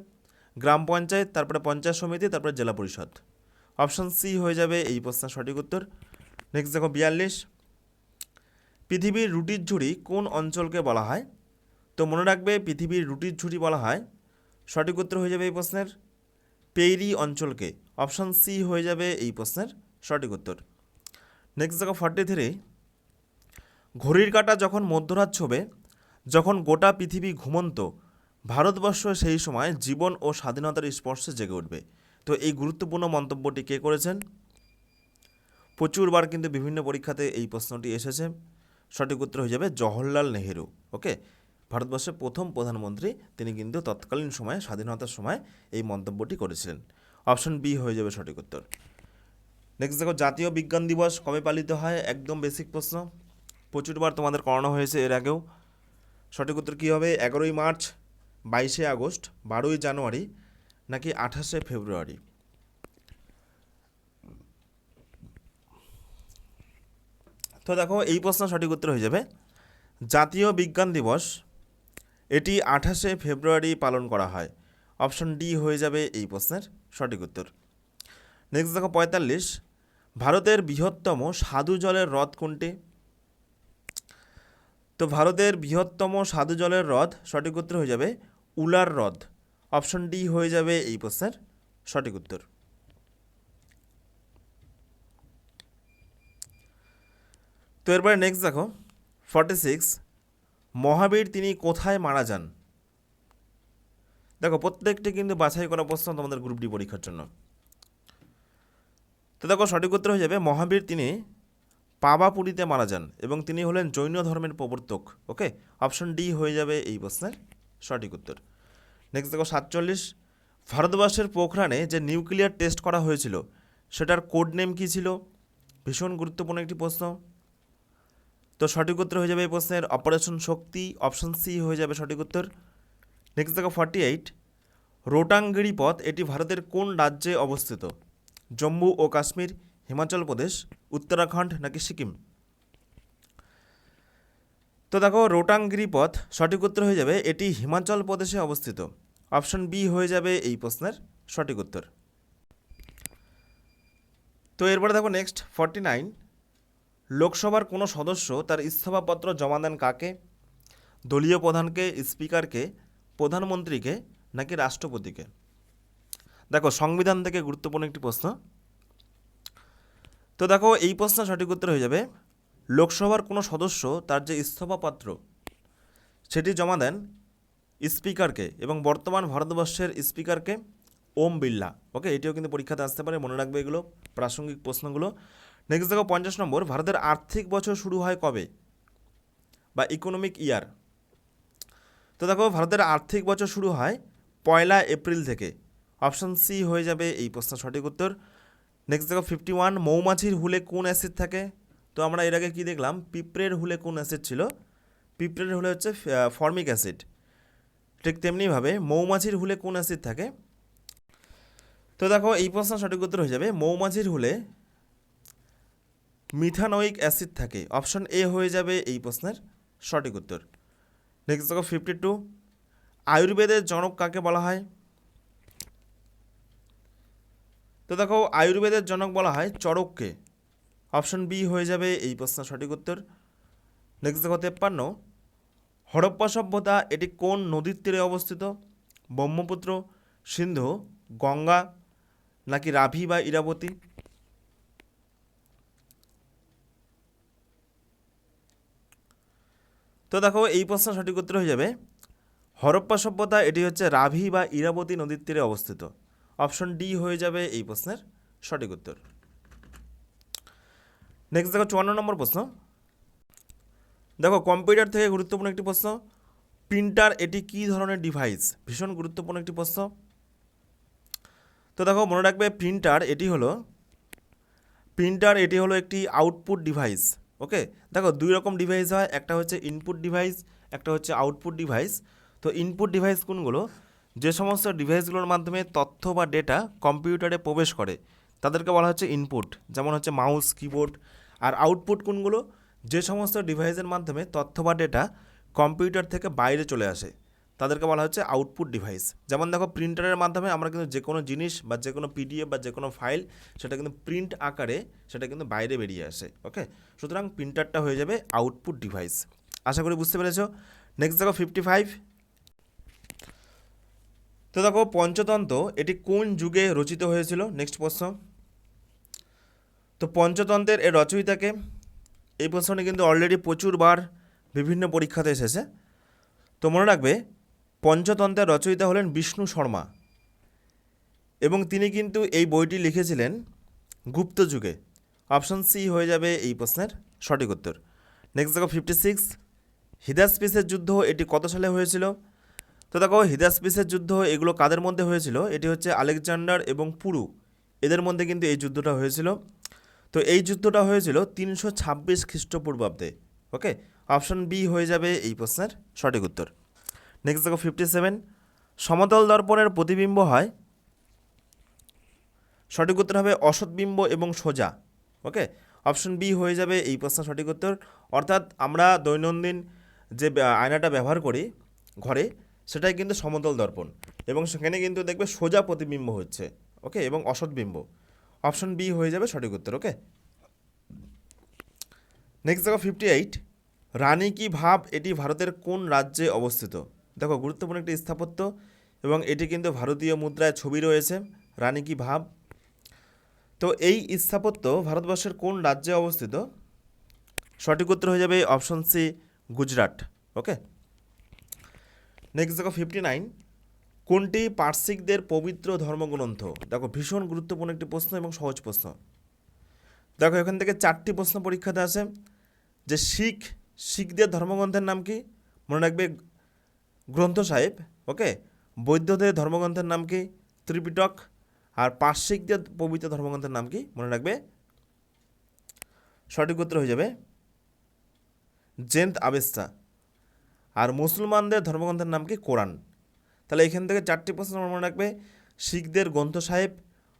Speaker 1: গ্রাম পঞ্চায়েত, তারপরে পঞ্চায়েত সমিতি, তারপরে জেলা পরিষদ। অপশন সি হয়ে যাবে এই প্রশ্নের সঠিক উত্তর। নেক্সট দেখো 42, পৃথিবীর রুটির ঝুড়ি কোন অঞ্চলকে বলা হয়? তো মনে রাখবে পৃথিবীর রুটির ঝুড়ি বলা হয়, সঠিক উত্তর হয়ে যাবে এই প্রশ্নের পেইরি অঞ্চলকে। অপশন সি হয়ে যাবে এই প্রশ্নের সঠিক উত্তর। নেক্সট দেখো 43, ঘড়ির কাঁটা যখন মধ্যরাত ছোবে, যখন গোটা পৃথিবী ঘুমন্ত, ভারতবর্ষ সেই সময় জীবন ও স্বাধীনতার স্পর্শে জেগে উঠবে। তো এই গুরুত্বপূর্ণ মন্তব্যটি কে করেছেন? প্রচুরবার কিন্তু বিভিন্ন পরীক্ষাতে এই প্রশ্নটি এসেছে। সঠিক উত্তর হয়ে যাবে জওহরলাল নেহেরু। ওকে, ভারতবর্ষের প্রথম প্রধানমন্ত্রী, তিনি কিন্তু তৎকালীন সময়ে স্বাধীনতার সময় এই মন্তব্যটি করেছিলেন। অপশন বি হয়ে যাবে সঠিক উত্তর। নেক্সট দেখো জাতীয় বিজ্ঞান দিবস কবে পালিত হয়? একদম বেসিক প্রশ্ন, প্রচুরবার তোমাদের করানো হয়েছে এর আগেও। সঠিক উত্তর কী হবে? 11ই মার্চ, 22শে আগস্ট, 12ই জানুয়ারি নাকি 28শে ফেব্রুয়ারি? তো দেখো এই প্রশ্ন সঠিক উত্তর হয়ে যাবে জাতীয় বিজ্ঞান দিবস এটি 28শে ফেব্রুয়ারি পালন করা হয়। অপশন ডি হয়ে যাবে এই প্রশ্নের সঠিক উত্তর। নেক্সট দেখো 45, ভারতের বৃহত্তম স্বাদু জলের হ্রদ কোনটি? তো ভারতের বৃহত্তম স্বাদু জলের হ্রদ সঠিক উত্তর হয়ে যাবে উলার হ্রদ। অপশন ডি হয়ে যাবে এই প্রশ্নের সঠিক উত্তর। তো এরপরে নেক্সট দেখো 46, মহাবীর তিনি কোথায় মারা যান? দেখো প্রত্যেকটি কিন্তু বাছাই করা প্রশ্ন তোমাদের গ্রুপ ডি পরীক্ষার জন্য। তো দেখো সঠিক উত্তর হয়ে যাবে মহাবীর তিনি পাবাপুরীতে মারা যান এবং তিনি হলেন জৈন ধর্মের প্রবর্তক। ওকে, অপশন ডি হয়ে যাবে এই প্রশ্নের সঠিক উত্তর। নেক্সট দেখো 47, ভারতবর্ষের পোখরানে যে নিউক্লিয়ার টেস্ট করা হয়েছিল সেটার কোড নেম কী ছিল? ভীষণ গুরুত্বপূর্ণ একটি প্রশ্ন। তো সঠিক উত্তর হয়ে যাবে এই প্রশ্নের অপারেশন শক্তি, অপশন সি হয়ে যাবে সঠিক উত্তর। নেক্সট দেখো 48, রোটাং গিরিপথ এটি ভারতের কোন রাজ্যে অবস্থিত? জম্মু ও কাশ্মীর, হিমাচল প্রদেশ, উত্তরাখণ্ড নাকি সিকিম? তো দেখো রোটাং গিরিপথ সঠিক উত্তর হয়ে যাবে এটি হিমাচল প্রদেশে অবস্থিত। অপশন বি হয়ে যাবে এই প্রশ্নের সঠিক উত্তর। তো এরপরে দেখো নেক্সট 49, লোকসভার কোনো সদস্য তার ইস্তফাপত্র জমা দেন কাকে? দলীয় প্রধানকে, স্পিকারকে, প্রধানমন্ত্রীকে নাকি রাষ্ট্রপতিকে? দেখো সংবিধান থেকে গুরুত্বপূর্ণ একটি প্রশ্ন। তো দেখো এই প্রশ্নের সঠিক উত্তর হয়ে যাবে লোকসভার কোনো সদস্য তার যে ইস্তফাপত্র সেটি জমা দেন স্পিকারকে, এবং বর্তমান ভারতবর্ষের স্পিকারকে ওম বিড়লা। ওকে, এটিও কিন্তু পরীক্ষাতে আসতে পারে, মনে রাখবে এগুলো প্রাসঙ্গিক প্রশ্নগুলো। নেক্সট দেখো 50 নম্বর, ভারতের আর্থিক বছর শুরু হয় কবে বা ইকোনমিক ইয়ার? তো দেখো ভারতের আর্থিক বছর শুরু হয় 1 এপ্রিল থেকে। অপশন সি হয়ে যাবে এই প্রশ্নের সঠিক উত্তর। নেক্সট দেখো 51, মৌমাছির হুলে কোন অ্যাসিড থাকে? তো আমরা এর আগে কী দেখলাম, পিঁপড়ের হুলে কোন অ্যাসিড ছিল? পিঁপড়ের হুলে হচ্ছে ফর্মিক অ্যাসিড। ঠিক তেমনিভাবে মৌমাছির হুলে কোন অ্যাসিড থাকে? তো দেখো এই প্রশ্নের সঠিক উত্তর হয়ে যাবে মৌমাছির হুলে মিথানোয়িক অ্যাসিড থাকে। অপশন এ হয়ে যাবে এই প্রশ্নের সঠিক উত্তর। নেক্সট দেখো 52, আয়ুর্বেদের জনক কাকে বলা হয়? তো দেখো আয়ুর্বেদের জনক বলা হয় চরককে। অপশন বি হয়ে যাবে এই প্রশ্নের সঠিক উত্তর। নেক্সট দেখো 53, হরপ্পা সভ্যতা এটি কোন নদীর তীরে অবস্থিত? ব্রহ্মপুত্র, সিন্ধু, গঙ্গা নাকি রাভি বা ইরাবতী? তো দেখো এই প্রশ্নের সঠিক উত্তর হয়ে যাবে হরপ্পা সভ্যতা এটি হচ্ছে রাভি বা ইরাবতী নদীর তীরে অবস্থিত। অপশন ডি হয়ে যাবে এই প্রশ্নের সঠিক উত্তর। নেক্সট দেখো 54 নম্বর প্রশ্ন। দেখো কম্পিউটার থেকে গুরুত্বপূর্ণ একটি প্রশ্ন, প্রিন্টার এটি কী ধরনের ডিভাইস? ভীষণ গুরুত্বপূর্ণ একটি প্রশ্ন। তো দেখো মনে রাখবে প্রিন্টার এটি হলো একটি আউটপুট ডিভাইস। ওকে, দেখো দুই রকম ডিভাইস হয়, একটা হচ্ছে ইনপুট ডিভাইস, একটা হচ্ছে আউটপুট ডিভাইস। তো ইনপুট ডিভাইস কোনগুলো? যে সমস্ত ডিভাইসগুলোর মাধ্যমে তথ্য বা ডেটা কম্পিউটারে প্রবেশ করে তাদেরকে বলা হচ্ছে ইনপুট, যেমন হচ্ছে মাউস, কিবোর্ড। আর আউটপুট কোনগুলো? যে সমস্ত ডিভাইসের মাধ্যমে তথ্য বা ডেটা কম্পিউটার থেকে বাইরে চলে আসে তাদেরকে বলা হচ্ছে আউটপুট ডিভাইস। যেমন দেখো প্রিন্টারের মাধ্যমে আমরা কিন্তু যে কোনো জিনিস বা যে কোনো পিডিএফ বা যে কোনো ফাইল সেটা কিন্তু প্রিন্ট আকারে সেটা কিন্তু বাইরে বেরিয়ে আসে। ওকে, সুতরাং প্রিন্টারটা হয়ে যাবে আউটপুট ডিভাইস। আশা করি বুঝতে পেরেছো। নেক্সট দেখো 55, তো দেখো পঞ্চতন্ত্র এটি কোন যুগে রচিত হয়েছিল? নেক্সট প্রশ্ন। তো পঞ্চতন্ত্রের এর রচয়িতাকে? এই প্রশ্নটি কিন্তু অলরেডি প্রচুরবার বিভিন্ন পরীক্ষাতে এসেছে। তো মনে রাখবে পঞ্চতন্ত্রের রচয়িতা হলেন বিষ্ণু শর্মা, এবং তিনি কিন্তু এই বইটি লিখেছিলেন গুপ্ত যুগে। অপশন সি হয়ে যাবে এই প্রশ্নের সঠিক উত্তর। নেক্সট দেখো 56, হিদাসপিসের যুদ্ধ এটি কত সালে হয়েছিল? তো দেখো হিদাসপিসের যুদ্ধ এগুলো কাদের মধ্যে হয়েছিল? এটি হচ্ছে আলেকজান্ডার এবং পুরু, এদের মধ্যে কিন্তু এই যুদ্ধটা হয়েছিল। তো এই যুদ্ধটা হয়েছিল 326 খ্রিস্টপূর্বাব্দে। ওকে, অপশন বি হয়ে যাবে এই প্রশ্নের সঠিক উত্তর। নেক্সট দেখো 57, সমতল দর্পণের প্রতিবিম্ব হয়? সঠিক উত্তর হবে অসৎবিম্ব এবং সোজা। ওকে, অপশন বি হয়ে যাবে এই প্রশ্নের সঠিক উত্তর। অর্থাৎ আমরা দৈনন্দিন যে আয়নাটা ব্যবহার করি ঘরে সেটাই কিন্তু সমতল দর্পণ, এবং সেখানে কিন্তু দেখবে সোজা প্রতিবিম্ব হচ্ছে। ওকে, এবং অসৎবিম্ব। অপশন বি হয়ে যাবে সঠিক উত্তর। ওকে, নেক্সট দেখো 58, রানী কি ভাব এটি ভারতের কোন রাজ্যে অবস্থিত? দেখো গুরুত্বপূর্ণ একটি স্থাপত্য, এবং এটি কিন্তু ভারতীয় মুদ্রায় ছবি রয়েছে, রানী কি ভাব। তো এই স্থাপত্য ভারতবর্ষের কোন রাজ্যে অবস্থিত? সঠিক উত্তর হয়ে যাবে অপশন সি, গুজরাট। ওকে, নেক্সট দেখো 59, কোনটি পার্সিকদের পবিত্র ধর্মগ্রন্থ? দেখো ভীষণ গুরুত্বপূর্ণ একটি প্রশ্ন এবং সহজ প্রশ্ন। দেখো এখান থেকে 4টি প্রশ্ন পরীক্ষাতে আসে, যে শিখদের ধর্মগ্রন্থের নাম কি? মনে রাখবে গ্রন্থ সাহেব। ওকে, বৌদ্ধদের ধর্মগ্রন্থের নাম কি? ত্রিপিটক। আর পার্সিকদের পবিত্র ধর্মগ্রন্থের নাম কি? মনে রাখবে সঠিক উত্তর হয়ে যাবে জেন্দ আবেস্তা। আর মুসলমানদের ধর্মগ্রন্থের নাম কি? কোরআন। তাহলে এখান থেকে 4টি প্রশ্ন মনে রাখবে, শিখদের গ্রন্থ সাহেব,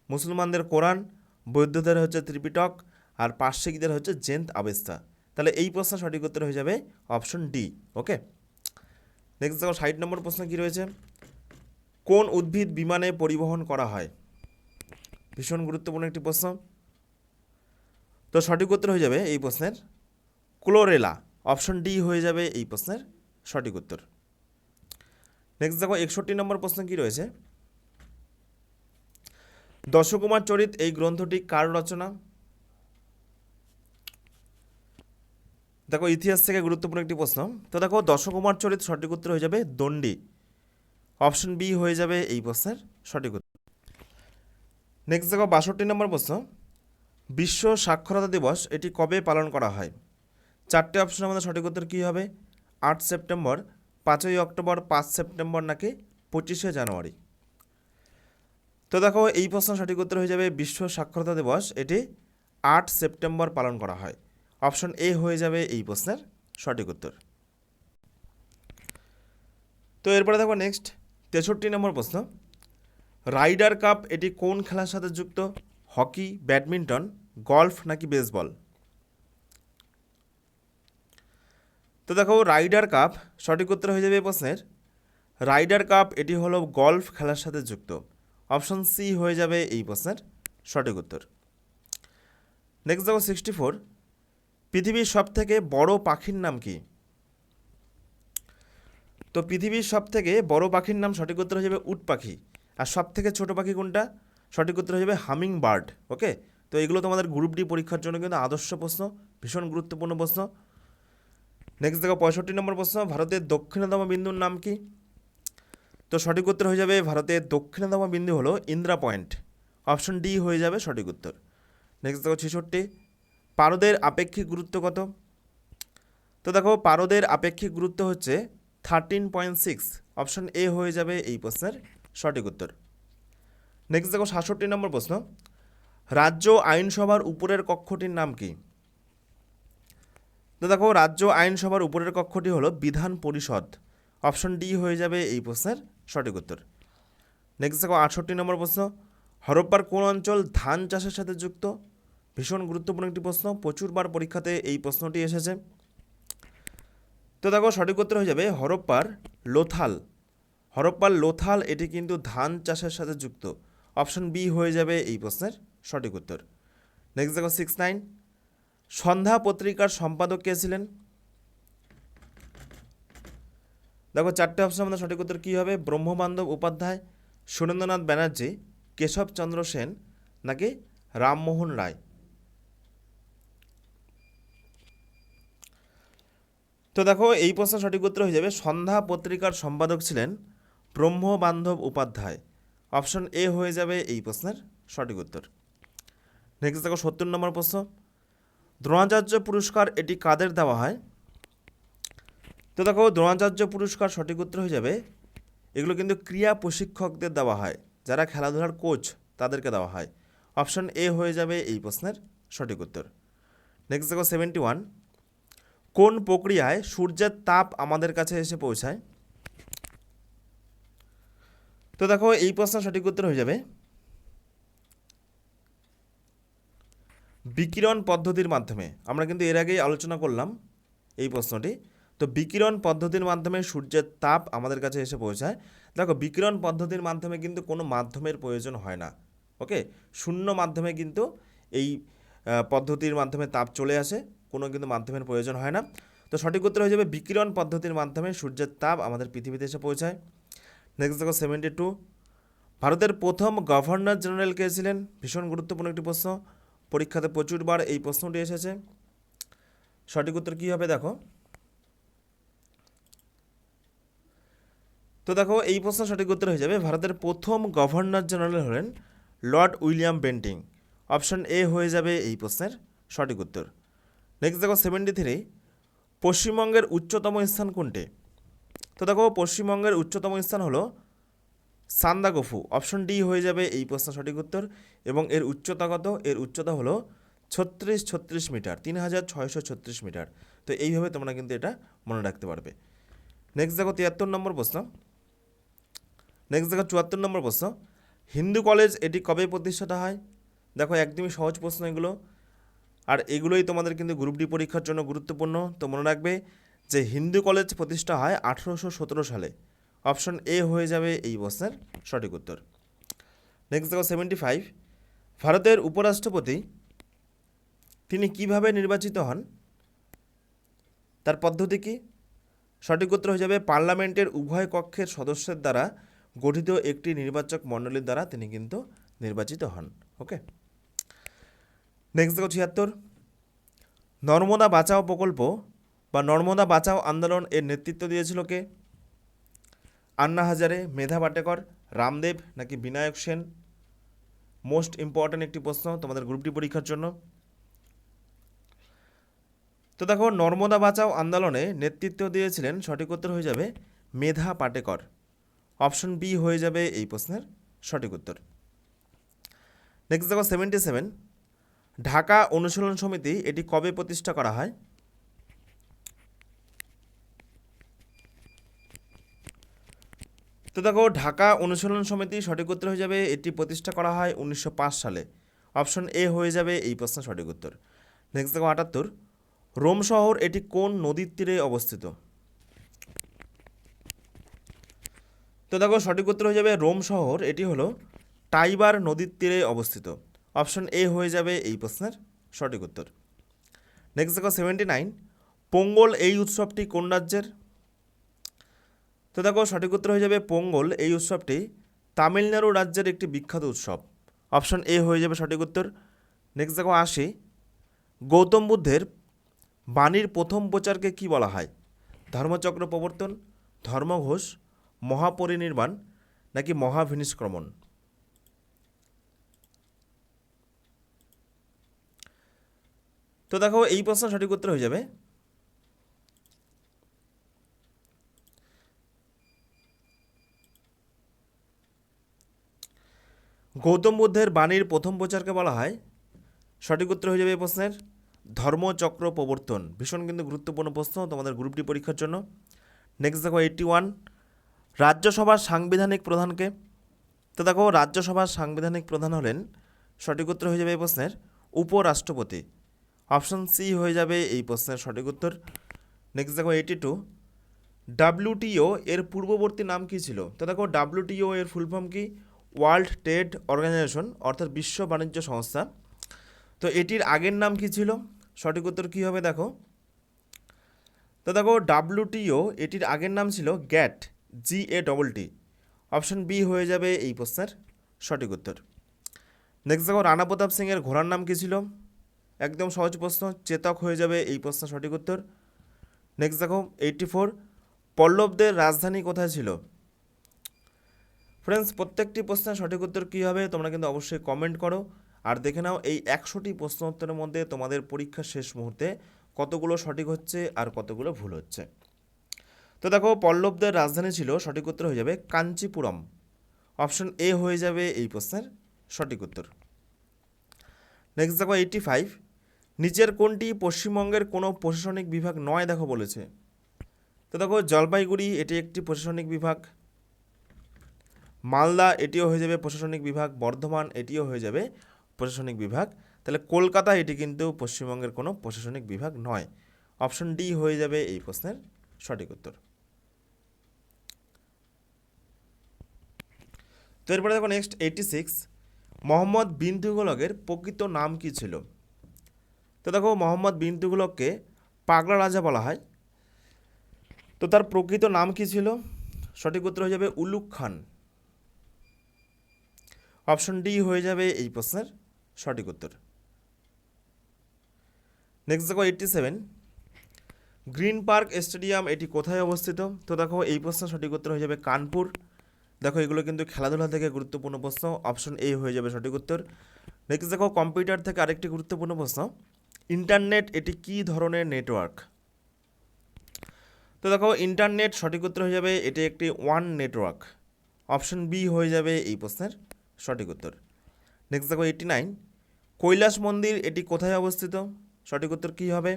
Speaker 1: মুসলমানদের কোরআন, বৌদ্ধদের হচ্ছে ত্রিপিটক, আর পার্সিকদের হচ্ছে জেন্দ আবেস্তা। তাহলে এই প্রশ্ন সঠিক উত্তর হয়ে যাবে অপশন ডি। ওকে, নেক্সট দেখো 60 নম্বর প্রশ্ন কি রয়েছে, কোন উদ্ভিদ বিমানে পরিবহন করা হয়? ভীষণ গুরুত্বপূর্ণ একটি প্রশ্ন। তো সঠিক উত্তর হয়ে যাবে এই প্রশ্নের ক্লোরেলা। অপশন ডি হয়ে যাবে এই প্রশ্নের সঠিক উত্তর। নেক্সট দেখো 61 নম্বর প্রশ্ন কি রয়েছে, দশকুমার চরিত এই গ্রন্থটি কার রচনা? দেখো ইতিহাস থেকে গুরুত্বপূর্ণ একটি প্রশ্ন। তো দেখো দশকুমার চরিত সঠিক উত্তর হয়ে যাবে দণ্ডী। অপশন বি হয়ে যাবে এই প্রশ্নের সঠিক উত্তর। নেক্সট দেখো 62 নম্বর প্রশ্ন, বিশ্ব সাক্ষরতা দিবস এটি কবে পালন করা হয়? 4টে অপশনের মধ্যে সঠিক উত্তর কী হবে? 8 সেপ্টেম্বর, 5ই অক্টোবর, 5 সেপ্টেম্বর নাকি 25শে জানুয়ারি? তো দেখো এই প্রশ্ন সঠিক উত্তর হয়ে যাবে বিশ্ব সাক্ষরতা দিবস এটি 8 সেপ্টেম্বর পালন করা হয়। অপশন এ হয়ে যাবে এই প্রশ্নের সঠিক উত্তর। তো এরপরে দেখো নেক্সট 63 নম্বর প্রশ্ন, রাইডার কাপ এটি কোন খেলার সাথে যুক্ত? হকি, ব্যাডমিন্টন, গলফ নাকি বেসবল? তো দেখো রাইডার কাপ সঠিক উত্তর হয়ে যাবে এই প্রশ্নের রাইডার কাপ এটি হলো গলফ খেলার সাথে যুক্ত। অপশন সি হয়ে যাবে এই প্রশ্নের সঠিক উত্তর। নেক্সট দেখো 64, পৃথিবীর সবথেকে বড় পাখির নাম কি? তো পৃথিবীর সবথেকে বড় পাখির নাম সঠিক উত্তর হয়ে যাবে উট পাখি। আর সবথেকে ছোট পাখি কোনটা? সঠিক উত্তর হয়ে যাবে হামিং বার্ড। ওকে, তো এগুলো তোমাদের গ্রুপ ডি পরীক্ষার জন্য কিন্তু আদর্শ প্রশ্ন, ভীষণ গুরুত্বপূর্ণ প্রশ্ন। নেক্সট দেখো 65 নম্বর প্রশ্ন, ভারতের দক্ষিণতম বিন্দুর নাম কি? তো সঠিক উত্তর হয়ে যাবে ভারতের দক্ষিণতম বিন্দু হলো ইন্দিরা পয়েন্ট। অপশন ডি হয়ে যাবে সঠিক উত্তর। নেক্সট দেখো 66, পারদের আপেক্ষিক গুরুত্ব কত? তো দেখো পারদের আপেক্ষিক গুরুত্ব হচ্ছে 13.6। অপশন এ হয়ে যাবে এই প্রশ্নের সঠিক উত্তর। নেক্সট দেখো 67 নম্বর প্রশ্ন, রাজ্য আইনসভার উপরের কক্ষটির নাম কি? তো দেখো রাজ্য আইনসভার উপরের কক্ষটি হলো বিধান পরিষদ। অপশন ডি হয়ে যাবে এই প্রশ্নের সঠিক উত্তর। নেক্সট দেখো 68 নম্বর প্রশ্ন, হরপ্পার কোন অঞ্চল ধান চাষের সাথে যুক্ত? ভীষণ গুরুত্বপূর্ণ একটি প্রশ্ন, প্রচুরবার পরীক্ষাতে এই প্রশ্নটি এসেছে। তো দেখো সঠিক উত্তর হয়ে যাবে হরপ্পার লোথাল। হরপ্পার লোথাল এটি কিন্তু ধান চাষের সাথে যুক্ত। অপশন বি হয়ে যাবে এই প্রশ্নের সঠিক উত্তর। নেক্সট দেখো 69, সন্ধ্যা পত্রিকার সম্পাদক কে ছিলেন? দেখো 4টে অপশনের মধ্যে সঠিক উত্তর কী হবে? ব্রহ্মবান্ধব উপাধ্যায়, সুরেন্দ্রনাথ ব্যানার্জি, কেশবচন্দ্র সেন নাকি রামমোহন রায়? তো দেখো এই প্রশ্ন সঠিক উত্তর হয়ে যাবে সন্ধ্যা পত্রিকার সম্পাদক ছিলেন ব্রহ্মবান্ধব উপাধ্যায়। অপশন এ হয়ে যাবে এই প্রশ্নের সঠিক উত্তর। নেক্সট দেখো 70 নম্বর প্রশ্ন, দ্রোণাচার্য পুরস্কার এটি কাদের দেওয়া হয়? তো দেখো দ্রোণাচার্য পুরস্কার সঠিক উত্তর হয়ে যাবে এগুলো কিন্তু ক্রীড়া প্রশিক্ষকদের দেওয়া হয়, যারা খেলাধুলার কোচ তাদেরকে দেওয়া হয়। অপশন এ হয়ে যাবে এই প্রশ্নের সঠিক উত্তর। নেক্সট দেখো 71, কোন প্রক্রিয়ায় সূর্যের তাপ আমাদের কাছে এসে পৌঁছায়? তো দেখো এই প্রশ্নের সঠিক উত্তর হয়ে যাবে বিকিরণ পদ্ধতির মাধ্যমে। আমরা কিন্তু এর আগেই আলোচনা করলাম এই প্রশ্নটি। তো বিকিরণ পদ্ধতির মাধ্যমে সূর্যের তাপ আমাদের কাছে এসে পৌঁছায়। দেখো বিকিরণ পদ্ধতির মাধ্যমে কিন্তু কোনো মাধ্যমের প্রয়োজন হয় না। ওকে, শূন্য মাধ্যমে কিন্তু এই পদ্ধতির মাধ্যমে তাপ চলে আসে, কোনো কিন্তু মাধ্যমের প্রয়োজন হয় না। তো সঠিক উত্তর হয়ে যাবে বিকিরণ পদ্ধতির মাধ্যমে সূর্যের তাপ আমাদের পৃথিবীতে এসে পৌঁছায়। নেক্সট দেখো 72, ভারতের প্রথম গভর্নর জেনারেল কে ছিলেন? ভীষণ গুরুত্বপূর্ণ একটি প্রশ্ন, পরীক্ষাতে প্রচুরবার এই প্রশ্নটি এসেছে। সঠিক উত্তর কী হবে দেখো, তো দেখো এই প্রশ্ন সঠিক উত্তর হয়ে যাবে ভারতের প্রথম গভর্নর জেনারেল হলেন Lord William Bentinck. Option A হয়ে যাবে এই প্রশ্নের সঠিক উত্তর। নেক্সট দেখো 73, পশ্চিমবঙ্গের উচ্চতম স্থান কোনটি? তো দেখো পশ্চিমবঙ্গের উচ্চতম স্থান হলো সান্দাকফু। অপশন ডি হয়ে যাবে এই প্রশ্নের সঠিক উত্তর। এবং এর উচ্চতা কত? এর উচ্চতা হলো 36 মিটার, 3636 মিটার। তো এইভাবে তোমরা কিন্তু এটা মনে রাখতে পারবে। নেক্সট দেখো 73 নম্বর প্রশ্ন। নেক্সট দেখো 74 নম্বর প্রশ্ন, হিন্দু কলেজ এটি কবে প্রতিষ্ঠাতা হয়? দেখো একদমই সহজ প্রশ্ন এগুলো, আর এগুলোই তোমাদের কিন্তু গ্রুপ ডি পরীক্ষার জন্য গুরুত্বপূর্ণ। তো মনে রাখবে যে হিন্দু কলেজ প্রতিষ্ঠা হয় 1817 সালে। অপশন এ হয়ে যাবে এই প্রশ্নের সঠিক উত্তর। নেক্সট দেখো 75, ভারতের উপরাষ্ট্রপতি তিনি কিভাবে নির্বাচিত হন? তার পদ্ধতি কি? সঠিক উত্তর হয়ে যাবে পার্লামেন্টের উভয় কক্ষের সদস্যের দ্বারা গঠিত একটি নির্বাচক মণ্ডলীর দ্বারা তিনি কিন্তু নির্বাচিত হন। ওকে, নেক্সট দেখো 76, নর্মদা বাঁচাও প্রকল্প বা নর্মদা বাঁচাও আন্দোলন এর নেতৃত্ব দিয়েছিল কে? আন্না হাজারে, মেধা পাটেকর, রামদেব নাকি বিনায়ক সেন? মোস্ট ইম্পর্ট্যান্ট একটি প্রশ্ন তোমাদের গ্রুপ ডি পরীক্ষার জন্য। তো দেখো নর্মদা বাঁচাও আন্দোলনে নেতৃত্ব দিয়েছিলেন, সঠিক উত্তর হয়ে যাবে মেধা পাটেকর। অপশন বি হয়ে যাবে এই প্রশ্নের সঠিক উত্তর। নেক্সট দেখো 77, ঢাকা অনুশীলন সমিতি এটি কবে প্রতিষ্ঠা করা হয়? তো দেখো ঢাকা অনুশীলন সমিতি সঠিক উত্তর হয়ে যাবে এটি প্রতিষ্ঠা করা হয় 1905 সালে। অপশন এ হয়ে যাবে এই প্রশ্নের সঠিক উত্তর। নেক্সট দেখো 78, রোম শহর এটি কোন নদীর তীরে অবস্থিত? তো দেখো সঠিক উত্তর হয়ে যাবে রোম শহর এটি হলো টাইবার নদীর তীরে অবস্থিত। অপশন এ হয়ে যাবে এই প্রশ্নের সঠিক উত্তর। নেক্সট দেখো 79, পোঙ্গল এই উৎসবটি কোন রাজ্যের? তো দেখো সঠিক উত্তর হয়ে যাবে পোঙ্গল এই উৎসবটি তামিলনাড়ু রাজ্যের একটি বিখ্যাত উৎসব। অপশন এ হয়ে যাবে সঠিক উত্তর। নেক্সট দেখো 80, গৌতম বুদ্ধের বাণীর প্রথম প্রচারকে কি বলা হয়? ধর্মচক্র প্রবর্তন, ধর্মঘোষ, মহাপরিনির্বাণ নাকি মহাভিনিষ্ক্রমণ? তো দেখো এই প্রশ্ন সঠিক উত্তর হয়ে যাবে গৌতম বুদ্ধের বাণীর প্রথম প্রচারকে বলা হয়, সঠিক উত্তর হয়ে যাবে এই প্রশ্নের ধর্মচক্র প্রবর্তন। ভীষণ কিন্তু গুরুত্বপূর্ণ প্রশ্ন তোমাদের গ্রুপ ডি পরীক্ষার জন্য। নেক্সট দেখো 81, রাজ্যসভার সাংবিধানিক প্রধানকে? তো দেখো রাজ্যসভার সাংবিধানিক প্রধান হলেন, সঠিক উত্তর হয়ে যাবে এই প্রশ্নের উপরাষ্ট্রপতি। অপশন সি হয়ে যাবে এই প্রশ্নের সঠিক উত্তর। নেক্সট দেখো 82, ডাব্লিউটিও এর পূর্ববর্তী নাম কী ছিল? তো দেখো ডাব্লিউটিও এর ফুল ফর্ম কি? ওয়ার্ল্ড ট্রেড অর্গানাইজেশন, অর্থাৎ বিশ্ব বাণিজ্য সংস্থা। তো এটির আগের নাম কি ছিল? সঠিক উত্তর কী হবে দেখো, তো দেখো ডাব্লিউটিও এটির আগের নাম ছিল গ্যাট, GATT। অপশন বি হয়ে যাবে এই প্রশ্নের সঠিক উত্তর। নেক্সট দেখো রানা প্রতাপ সিংয়ের ঘোড়ার নাম কী ছিল? একদম সহজ প্রশ্ন, চেতক হয়ে যাবে এই প্রশ্নের সঠিক উত্তর। নেক্সট দেখো 84, পল্লবদের রাজধানী কোথায় ছিল? ফ্রেন্ডস প্রত্যেকটি প্রশ্নের সঠিক উত্তর কী হবে তোমরা কিন্তু অবশ্যই কমেন্ট করো, আর দেখে নাও এই 100টি প্রশ্ন উত্তরের মধ্যে তোমাদের পরীক্ষার শেষ মুহূর্তে কতগুলো সঠিক হচ্ছে আর কতগুলো ভুল হচ্ছে। তো দেখো পল্লবদের রাজধানী ছিল, সঠিক উত্তর হয়ে যাবে কাঞ্চিপুরম। অপশন এ হয়ে যাবে এই প্রশ্নের সঠিক উত্তর। নেক্সট দেখো 85, নিচের কোনটি পশ্চিমবঙ্গের কোনো প্রশাসনিক বিভাগ নয় দেখো বলেছে? তো দেখো জলপাইগুড়ি এটি একটি প্রশাসনিক বিভাগ, মালদা এটিও হয়ে যাবে প্রশাসনিক বিভাগ, বর্ধমান এটিও হয়ে যাবে প্রশাসনিক বিভাগ। তাহলে কলকাতা এটি কিন্তু পশ্চিমবঙ্গের কোনো প্রশাসনিক বিভাগ নয়। অপশন ডি হয়ে যাবে এই প্রশ্নের সঠিক উত্তর। তো এরপরে দেখো নেক্সট 86, মোহাম্মদ বিন তুগলকের প্রকৃত নাম কী ছিল? তো দেখো মোহাম্মদ বিন তুগলককে পাগলা রাজা বলা হয়। তো তার প্রকৃত নাম কী ছিল? সঠিক উত্তর হয়ে যাবে উলুগ খান। অপশন ডি হয়ে যাবে এই প্রশ্নের সঠিক উত্তর। নেক্সট দেখো 87, গ্রিন পার্ক স্টেডিয়াম এটি কোথায় অবস্থিত? তো দেখো এই প্রশ্নের সঠিক উত্তর হয়ে যাবে কানপুর। দেখো এগুলো কিন্তু খেলাধুলা থেকে গুরুত্বপূর্ণ প্রশ্ন, অপশন এ হয়ে যাবে সঠিক উত্তর। নেক্সট দেখো কম্পিউটার থেকে আরেকটি গুরুত্বপূর্ণ প্রশ্ন, ইন্টারনেট এটি কী ধরনের নেটওয়ার্ক? তো দেখো ইন্টারনেট সঠিক উত্তর হয়ে যাবে এটি একটি ওয়ান নেটওয়ার্ক। অপশন বি হয়ে যাবে এই প্রশ্নের সঠিক উত্তর। নেক্সট দেখো 89, কৈলাস মন্দির এটি কোথায় অবস্থিত? সঠিক উত্তর কী হবে?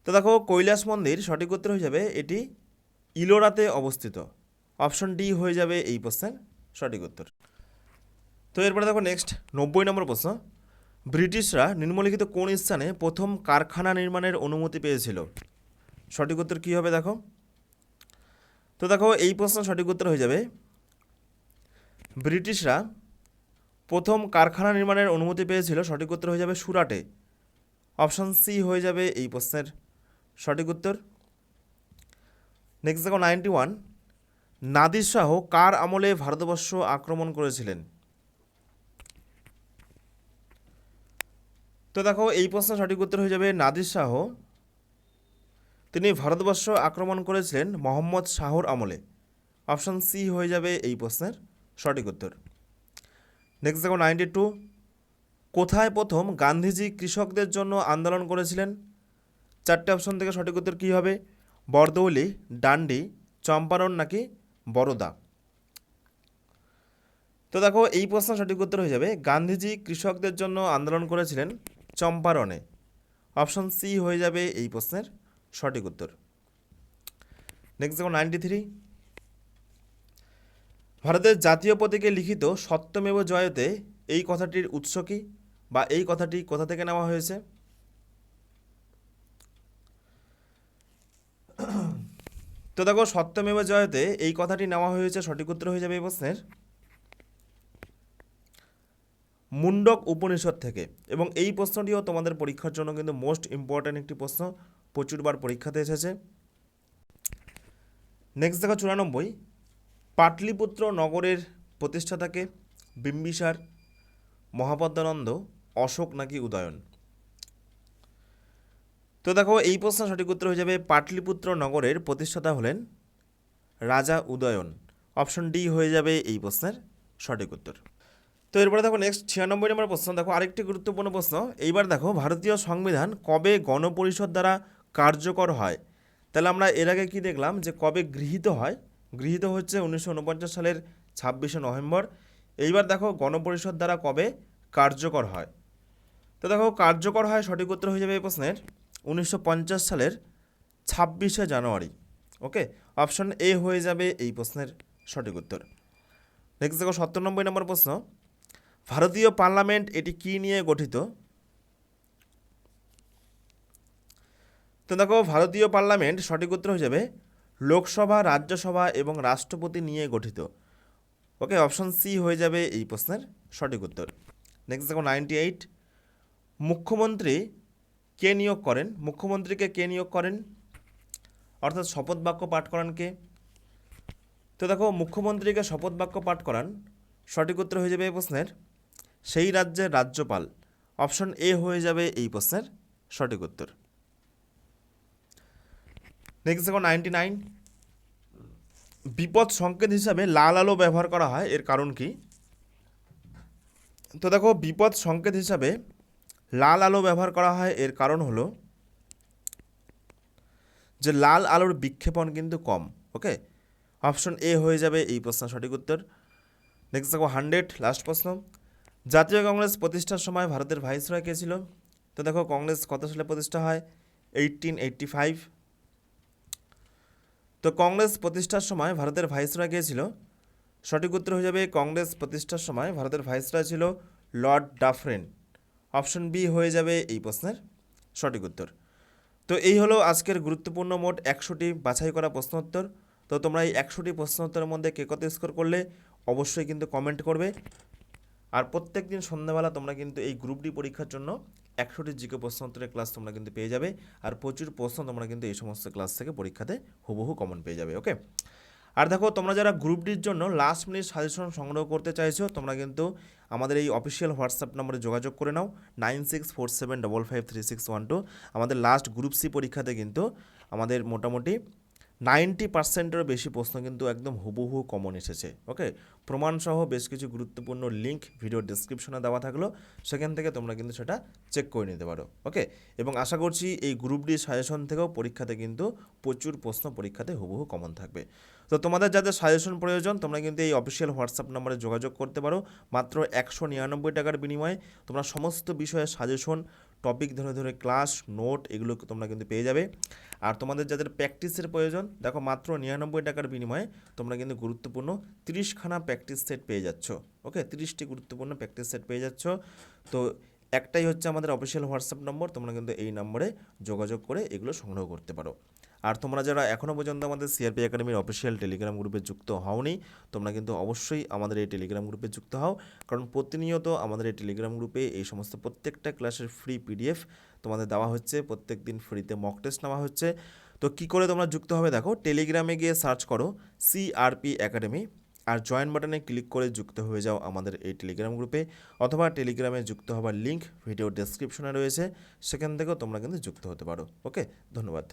Speaker 1: তো দেখো কৈলাস মন্দির সঠিক উত্তর হয়ে যাবে এটি ইলোরাতে অবস্থিত। অপশন ডি হয়ে যাবে এই প্রশ্নের সঠিক উত্তর। তো এরপরে দেখো নেক্সট 90 নম্বর প্রশ্ন, ব্রিটিশরা নিম্নলিখিত কোন স্থানে প্রথম কারখানা নির্মাণের অনুমতি পেয়েছিল? সঠিক উত্তর কী হবে দেখো? তো দেখো এই প্রশ্ন সঠিক উত্তর হয়ে যাবে ব্রিটিশরা প্রথম কারখানা নির্মাণের অনুমতি পেয়েছিল, সঠিক উত্তর হয়ে যাবে সুরাটে। অপশন সি হয়ে যাবে এই প্রশ্নের সঠিক উত্তর। নেক্সট দেখো 91, নাদির শাহ কার আমলে ভারতবর্ষ আক্রমণ করেছিলেন? তো দেখো এই প্রশ্নের সঠিক উত্তর হয়ে যাবে নাদির শাহ তিনি ভারতবর্ষ আক্রমণ করেছিলেন মোহাম্মদ শাহর আমলে। অপশন সি হয়ে যাবে এই প্রশ্নের সঠিক উত্তর। নেক্সট দেখো 92, কোথায় প্রথম গান্ধীজি কৃষকদের জন্য আন্দোলন করেছিলেন? চারটে অপশন থেকে সঠিক উত্তর কী হবে? বরদৌলি, ডান্ডি, চম্পারণ নাকি বরোদা? তো দেখো এই প্রশ্ন সঠিক উত্তর হয়ে যাবে গান্ধীজি কৃষকদের জন্য আন্দোলন করেছিলেন চম্পারণে। অপশন সি হয়ে যাবে এই প্রশ্নের সঠিক উত্তর। নেক্সট দেখো 93, ভারতের জাতীয় প্রতীকে লিখিত সত্যমেব জয়তে এই কথাটির উৎস কী, বা এই কথাটি কোথা থেকে নেওয়া হয়েছে? তো দেখো সত্যমেব জয়তে এই কথাটি নেওয়া হয়েছে, সঠিক উত্তর হয়ে যাবে এই প্রশ্নের মুন্ডক উপনিষদ থেকে। এবং এই প্রশ্নটিও তোমাদের পরীক্ষার জন্য কিন্তু মোস্ট ইম্পর্ট্যান্ট একটি প্রশ্ন, প্রচুরবার পরীক্ষাতে এসেছে। নেক্সট দেখো 94, পাটলিপুত্র নগরের প্রতিষ্ঠাতাকে? বিম্বিসার, মহাপদ্মানন্দ, অশোক নাকি উদয়ন? তো দেখো এই প্রশ্ন সঠিক উত্তর হয়ে যাবে পাটলিপুত্র নগরের প্রতিষ্ঠাতা হলেন রাজা উদয়ন। অপশন ডি হয়ে যাবে এই প্রশ্নের সঠিক উত্তর। তো এরপরে দেখো নেক্সট 96 নম্বর প্রশ্ন, দেখো আরেকটি গুরুত্বপূর্ণ প্রশ্ন। এইবার দেখো ভারতীয় সংবিধান কবে গণপরিষদ দ্বারা কার্যকর হয়? তাহলে আমরা এর আগে কি দেখলাম যে কবে গৃহীত হয়? গৃহীত হচ্ছে 1949 সালের 26শে নভেম্বর। এইবার দেখো গণপরিষদ দ্বারা কবে কার্যকর হয়? তো দেখো কার্যকর হয় সঠিক উত্তর হয়ে যাবে এই প্রশ্নের 1950 সালের 26শে জানুয়ারি। ওকে, অপশন এ হয়ে যাবে এই প্রশ্নের সঠিক উত্তর। নেক্সট দেখো 97 নম্বর প্রশ্ন, ভারতীয় পার্লামেন্ট এটি কি নিয়ে গঠিত? তো দেখো ভারতীয় পার্লামেন্ট সঠিক উত্তর হয়ে যাবে লোকসভা, রাজ্যসভা এবং রাষ্ট্রপতি নিয়ে গঠিত। ওকে, অপশন সি হয়ে যাবে এই প্রশ্নের সঠিক উত্তর। নেক্সট দেখো 98, মুখ্যমন্ত্রী কে নিয়োগ করেন? মুখ্যমন্ত্রীকে কে নিয়োগ করেন, অর্থাৎ শপথ বাক্য পাঠ করান কে? তো দেখো মুখ্যমন্ত্রীকে শপথ বাক্য পাঠ করান, সঠিক উত্তর হয়ে যাবে এই প্রশ্নের সেই রাজ্যের রাজ্যপাল। অপশন এ হয়ে যাবে এই প্রশ্নের সঠিক উত্তর। নেক্সট দেখো 99, বিপদ সংকেত হিসাবে লাল আলো ব্যবহার করা হয়, এর কারণ কি? তো দেখো বিপদ সংকেত হিসাবে লাল আলো ব্যবহার করা হয়, এর কারণ হলো যে লাল আলোর বিক্ষেপণ কিন্তু কম। ওকে, অপশন এ হয়ে যাবে এই প্রশ্নের সঠিক উত্তর। নেক্সট দেখো 100, লাস্ট প্রশ্ন, জাতীয় কংগ্রেস প্রতিষ্ঠার সময় ভারতের ভাইসরয় কে ছিল? তো দেখো কংগ্রেস কত সালে প্রতিষ্ঠা হয়? 1885। তো কংগ্রেস প্রতিষ্ঠার সময় ভারতের ভাইসরয় কে ছিল? সঠিক উত্তর হয়ে যাবে কংগ্রেস প্রতিষ্ঠার সময় ভারতের ভাইসরয় ছিল লর্ড ডাফরেন। অপশন বি হয়ে যাবে এই প্রশ্নের সঠিক উত্তর। তো এই হলো আজকের গুরুত্বপূর্ণ মোট 100টি বাছাই করা প্রশ্ন উত্তর। তো তোমরা এই 100টি প্রশ্ন উত্তরের মধ্যে কে কত স্কোর করলে অবশ্যই কিন্তু কমেন্ট করবে। আর প্রত্যেক দিন সন্ধ্যাবেলা তোমরা কিন্তু এই গ্রুপ ডি পরীক্ষার জন্য 100টি জিকে প্রশ্ন উত্তরের ক্লাস তোমরা কিন্তু পেয়ে যাবে। আর প্রচুর প্রশ্ন তোমরা কিন্তু এই সমস্ত ক্লাস থেকে পরীক্ষাতে হুবহু কমন পেয়ে যাবে। ওকে, আর দেখো তোমরা যারা গ্রুপ ডির জন্য লাস্ট মিনিট সাজেশন সংগ্রহ করতে চাইছো তোমরা কিন্তু আমাদের এই অফিসিয়াল হোয়াটসঅ্যাপ নম্বরে যোগাযোগ করে নাও 9647553612। আমাদের লাস্ট গ্রুপ সি পরীক্ষাতে কিন্তু আমাদের মোটামুটি 90%-এরও বেশি প্রশ্ন কিন্তু একদম হুবহু কমন এসেছে। ওকে, প্রমাণসহ বেশ কিছু গুরুত্বপূর্ণ লিঙ্ক ভিডিও ডেসক্রিপশনে দেওয়া থাকলো, সেখান থেকে তোমরা কিন্তু সেটা চেক করে নিতে পারো। ওকে, এবং আশা করছি এই গ্রুপ ডি সাজেশন থেকেও পরীক্ষাতে কিন্তু প্রচুর প্রশ্ন পরীক্ষাতে হুবহু কমন থাকবে। তো তোমাদের যাদের সাজেশন প্রয়োজন তোমরা কিন্তু এই অফিসিয়াল হোয়াটসঅ্যাপ নম্বরে যোগাযোগ করতে পারো। মাত্র 199 টাকার বিনিময়ে তোমরা সমস্ত বিষয়ের সাজেশন, টপিক ধরে ধরে ক্লাস, নোট এগুলো তোমরা কিন্তু পেয়ে যাবে। আর তোমাদের যাদের প্র্যাকটিসের প্রয়োজন দেখো মাত্র 99 টাকার বিনিময়ে তোমরা কিন্তু গুরুত্বপূর্ণ 30খানা প্র্যাকটিস সেট পেয়ে যাচ্ছ। ওকে, 30টি গুরুত্বপূর্ণ প্র্যাকটিস সেট পেয়ে যাচ্ছ। তো একটাই হচ্ছে আমাদের অফিসিয়াল হোয়াটসঅ্যাপ নম্বর, তোমরা কিন্তু এই নম্বরে যোগাযোগ করে এগুলো সংগ্রহ করতে পারো। আর তোমরা যারা এখনও পর্যন্ত আমাদের সিআরপি একাডেমির অফিসিয়াল টেলিগ্রাম গ্রুপে যুক্ত হওনি তোমরা কিন্তু অবশ্যই আমাদের এই টেলিগ্রাম গ্রুপে যুক্ত হও, কারণ প্রতিনিয়ত আমাদের এই টেলিগ্রাম গ্রুপে এই সমস্ত প্রত্যেকটা ক্লাসের ফ্রি পিডিএফ তোমাদের দেওয়া হচ্ছে, প্রত্যেক দিন ফ্রিতে মক টেস্ট নেওয়া হচ্ছে। তো কী করে তোমরা যুক্ত হবে দেখো, টেলিগ্রামে গিয়ে সার্চ করো সিআরপি একাডেমি, আর জয়েন বাটনে ক্লিক করে যুক্ত হয়ে যাও আমাদের এই টেলিগ্রাম গ্রুপে, অথবা টেলিগ্রামে যুক্ত হবার লিঙ্ক ভিডিও ডেসক্রিপশনে রয়েছে, সেখান থেকেও তোমরা কিন্তু যুক্ত হতে পারো। ওকে, ধন্যবাদ।